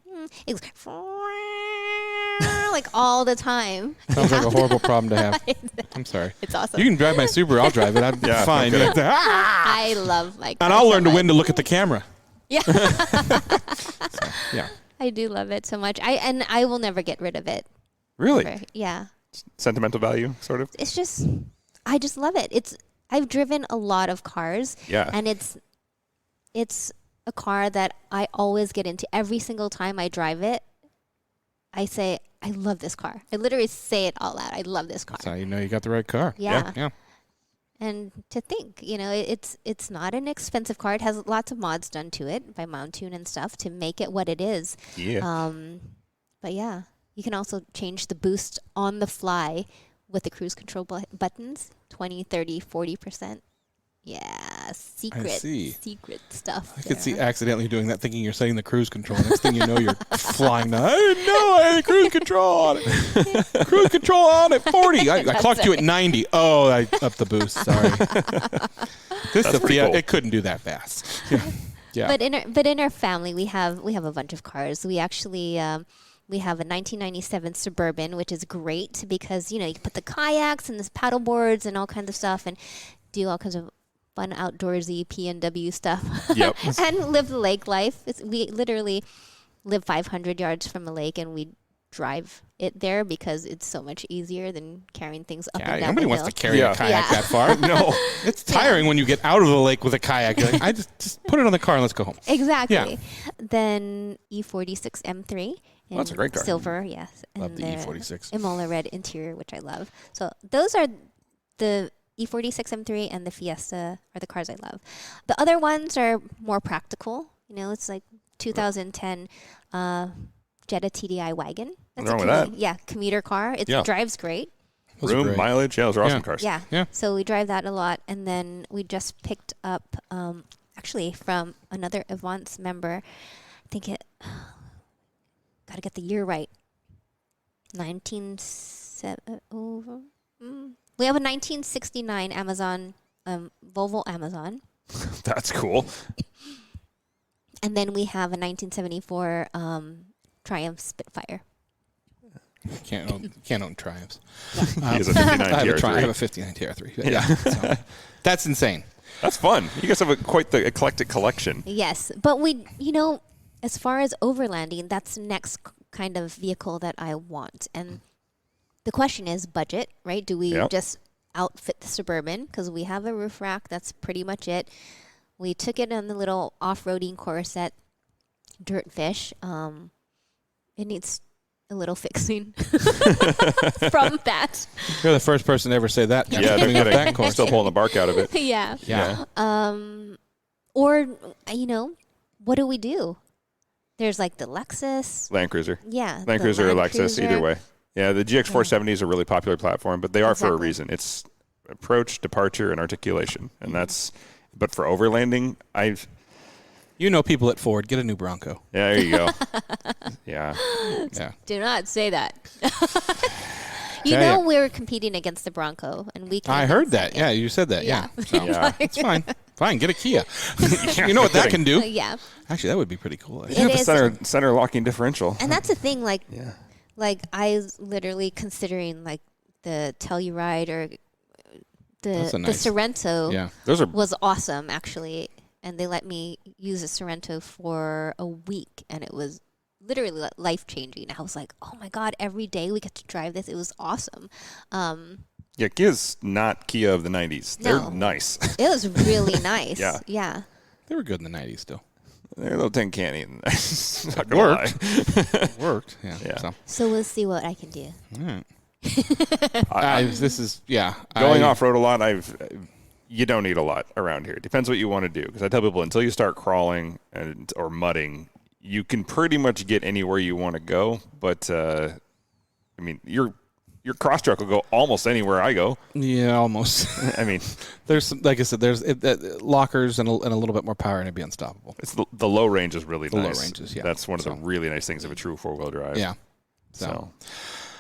it's like all the time. Sounds like a horrible problem to have. I'm sorry. It's awesome. You can drive my Subaru. I'll drive it. I'm fine. okay. I love my car And I'll so learn to much. when to look at the camera. Yeah. Yeah. I do love it so much. I will never get rid of it. Really? Ever. Yeah. Sentimental value, sort of. It's just I just love it. I've driven a lot of cars. Yeah. And it's a car that I always get into. Every single time I drive it, I say, I love this car. I literally say it all out. I love this car. That's how you know you got the right car. Yeah. Yeah. And to think, it's not an expensive car. It has lots of mods done to it by Mountune and stuff to make it what it is. Yeah. But yeah, you can also change the boost on the fly with the cruise control buttons, 20, 30, 40%. Yeah, secret stuff. I could see accidentally doing that, thinking you're setting the cruise control. Next thing you know, you're flying down. I didn't know I had cruise control on it. Cruise control on at 40. I clocked you at 90. Oh, I upped the boost. Sorry. That's pretty cool. It couldn't do that fast. Yeah. But in our family, we have a bunch of cars. We actually we have a 1997 Suburban, which is great because you can put the kayaks and the paddle boards and all kinds of stuff and do all kinds of fun outdoorsy P&W stuff. Yep. And live the lake life. We literally live 500 yards from the lake and we drive it there because it's so much easier than carrying things up and down nobody the wants hill. to carry a kayak that far. No. It's tiring when you get out of the lake with a kayak. You're like, I just put it on the car and let's go home. Exactly. Yeah. Then E46 M3. Well, that's a great car. Silver, yes. Love and the E46. Imola red interior, which I love. So those are the E46 M3 and the Fiesta are the cars I love. The other ones are more practical. It's like 2010 Jetta TDI wagon. What's wrong with that? Yeah, commuter car. It drives great. Room, mileage. Yeah, those are awesome cars. Yeah. So we drive that a lot. And then we just picked up, actually, from another Avance member. I think got to get the year right. We have a 1969 Amazon, Volvo Amazon. That's cool. And then we have a 1974 Triumph Spitfire. Can't own Triumphs. He has a 59 I have TR3. a 59 TR3. Yeah. So, that's insane. That's fun. You guys have quite the eclectic collection. Yes. But as far as overlanding, that's the next kind of vehicle that I want. And the question is budget, right? Do we just outfit the Suburban? Because we have a roof rack. That's pretty much it. We took it on the little off-roading Corset Dirtfish. It needs a little fixing from that. You're the first person to ever say that. Yeah, coming up that course. Still pulling the bark out of it. Yeah. Yeah. Or, what do we do? There's like the Lexus. Land Cruiser. Yeah. Land Cruiser or Lexus, either way. Yeah, the GX470 is a really popular platform, but they are for a reason. It's approach, departure, and articulation. And but for overlanding, people at Ford, get a new Bronco. Yeah, there you go. Yeah. Do not say that. We're competing against the Bronco, and we. I heard that. Yeah, you said that. Yeah. So it's fine. Fine, get a Kia. You know what that can do? Yeah. Actually, that would be pretty cool. It have is. a center locking differential. And that's the thing, like, Yeah. like I was literally considering like the Telluride or the Sorrento. Yeah, those are was awesome actually, and they let me use a Sorrento for a week, and it was literally life changing. I was like, oh my god, every day we get to drive this. It was awesome. Yeah, Kia's not Kia of the 90s. No. They're nice. It was really nice. Yeah. Yeah. They were good in the 90s still. They're a little tin canny. Not gonna Worked. lie. Worked. Yeah. Yeah. So we'll see what I can do. All right. Going off-road a lot, you don't need a lot around here. It depends what you want to do. Because I tell people, until you start crawling or mudding, you can pretty much get anywhere you want to go. But, I mean, your cross truck will go almost anywhere I go. Yeah, almost. I mean, there's some, like I said, there's lockers and a little bit more power, and it'd be unstoppable. It's the low range is really nice. Low ranges, yeah. That's one of the really nice things of a true four-wheel drive. Yeah. So.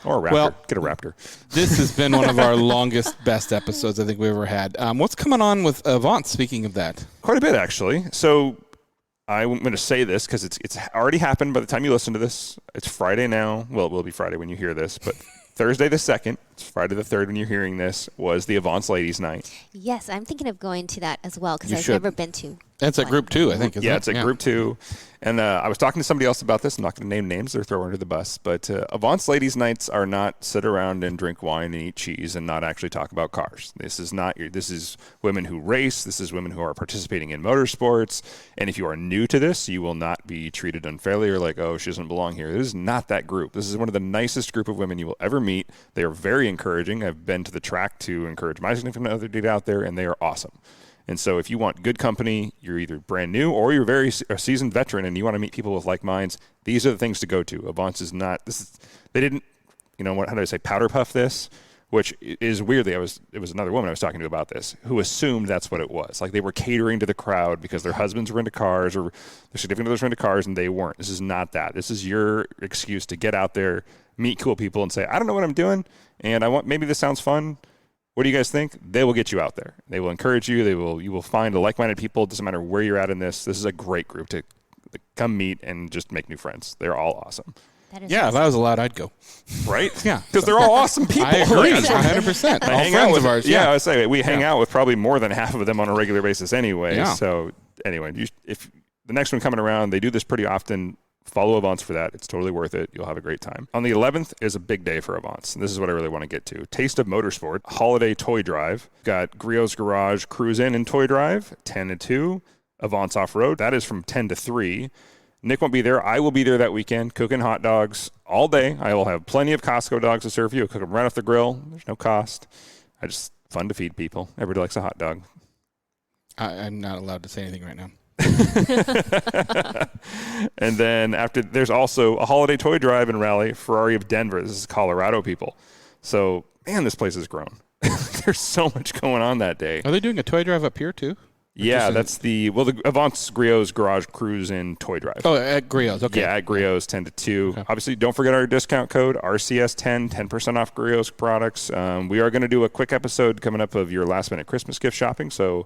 Or a Raptor. Well, get a Raptor. This has been one of our longest, best episodes I think we ever had. What's coming on with Avant, speaking of that? Quite a bit, actually. So I'm going to say this because it's already happened by the time you listen to this. It's Friday now. Well, it will be Friday when you hear this, but Thursday the 2nd, it's Friday the 3rd when you're hearing this, was the Avance Ladies Night. Yes, I'm thinking of going to that as well because I've should. never been to. That's at Group 2, I think, isn't it? Yeah, it's at Group 2. And I was talking to somebody else about this. I'm not going to name names or throw her under the bus. But Avance Ladies Nights are not sit around and drink wine and eat cheese and not actually talk about cars. This is women who race. This is women who are participating in motorsports. And if you are new to this, you will not be treated unfairly or like, oh, she doesn't belong here. This is not that group. This is one of the nicest group of women you will ever meet. They are very encouraging. I've been to the track to encourage my significant other to get out there, and they are awesome. And so if you want good company, you're either brand new or you're a seasoned veteran and you want to meet people with like minds, these are the things to go to. Avance is not, they didn't, how do I say, powder puff this, which is weirdly, it was another woman I was talking to about this who assumed that's what it was. Like they were catering to the crowd because their husbands were into cars or their significant others were into cars and they weren't. This is not that. This is your excuse to get out there, meet cool people and say, I don't know what I'm doing and maybe this sounds fun. What do you guys think? They will get you out there. They will encourage you. You will find like-minded people. It doesn't matter where you're at in this. This is a great group to come meet and just make new friends. They're all awesome. If I was allowed, I'd go. Right? Yeah. Because they're all awesome people. I agree, 100%. All friends of ours. Yeah, I would say we hang out with probably more than half of them on a regular basis anyway. Yeah. So anyway, if the next one coming around, they do this pretty often. Follow Avance for that. It's totally worth it. You'll have a great time. On the 11th is a big day for Avance, and this is what I really want to get to. Taste of Motorsport, Holiday Toy Drive. Got Griot's Garage Cruise In and Toy Drive, 10 to 2. Avance Off-Road, that is from 10 to 3. Nick won't be there. I will be there that weekend, cooking hot dogs all day. I will have plenty of Costco dogs to serve you. I'll cook them right off the grill. There's no cost. Just fun to feed people. Everybody likes a hot dog. I'm not allowed to say anything right now. And then there's also a holiday toy drive and rally, Ferrari of Denver. This is Colorado people. So, man, this place has grown. There's so much going on that day. Are they doing a toy drive up here too? Yeah, that's the Avance Griot's Garage Cruise and Toy Drive. Oh, at Griot's, okay. Yeah, at Griot's 10 to 2. Okay. Obviously, don't forget our discount code, RCS10, 10% off Griot's products. We are going to do a quick episode coming up of your last-minute Christmas gift shopping, so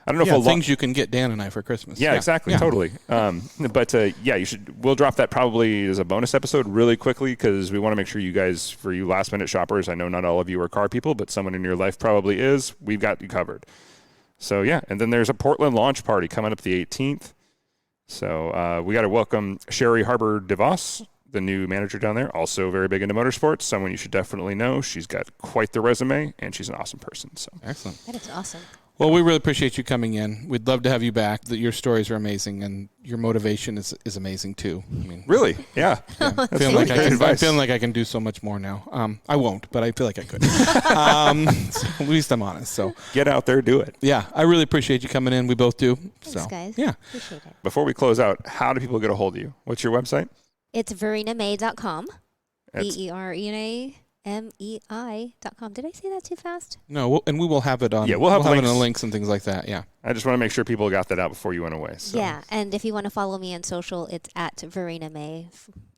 I don't know if things you can get Dan and I for Christmas. Yeah, exactly, totally. You should. We'll drop that probably as a bonus episode really quickly because we want to make sure you guys, for you last-minute shoppers, I know not all of you are car people, but someone in your life probably is. We've got you covered. So, yeah, and then there's a Portland launch party coming up the 18th. So we got to welcome Sherry Harbor DeVos, the new manager down there, also very big into motorsports, someone you should definitely know. She's got quite the resume, and she's an awesome person. So excellent. That is awesome. Well, we really appreciate you coming in. We'd love to have you back. Your stories are amazing, and your motivation is amazing too. I mean, really, yeah. I'm feeling like I can do so much more now. I won't, but I feel like I could. So at least I'm honest. So get out there, do it. Yeah, I really appreciate you coming in. We both do. Thanks, guys. Yeah, appreciate it. Before we close out, how do people get a hold of you? What's your website? It's verenamei.com. VERENAMEI.com. Did I say that too fast? No, and we will have it on. Yeah, we'll have it links. on the links and things like that. Yeah. I just want to make sure people got that out before you went away. So. Yeah, and if you want to follow me on social, it's at Verena Mei,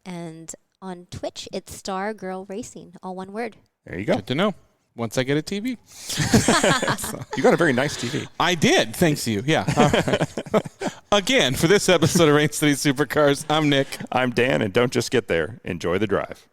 and on Twitch, it's Star Girl Racing, all one word. There you go. Good to know. once I get a TV. You got a very nice TV. I did, thanks to you. Yeah. All right. Again, for this episode of Rain City Supercars, I'm Nick. I'm Dan, and don't just get there. Enjoy the drive.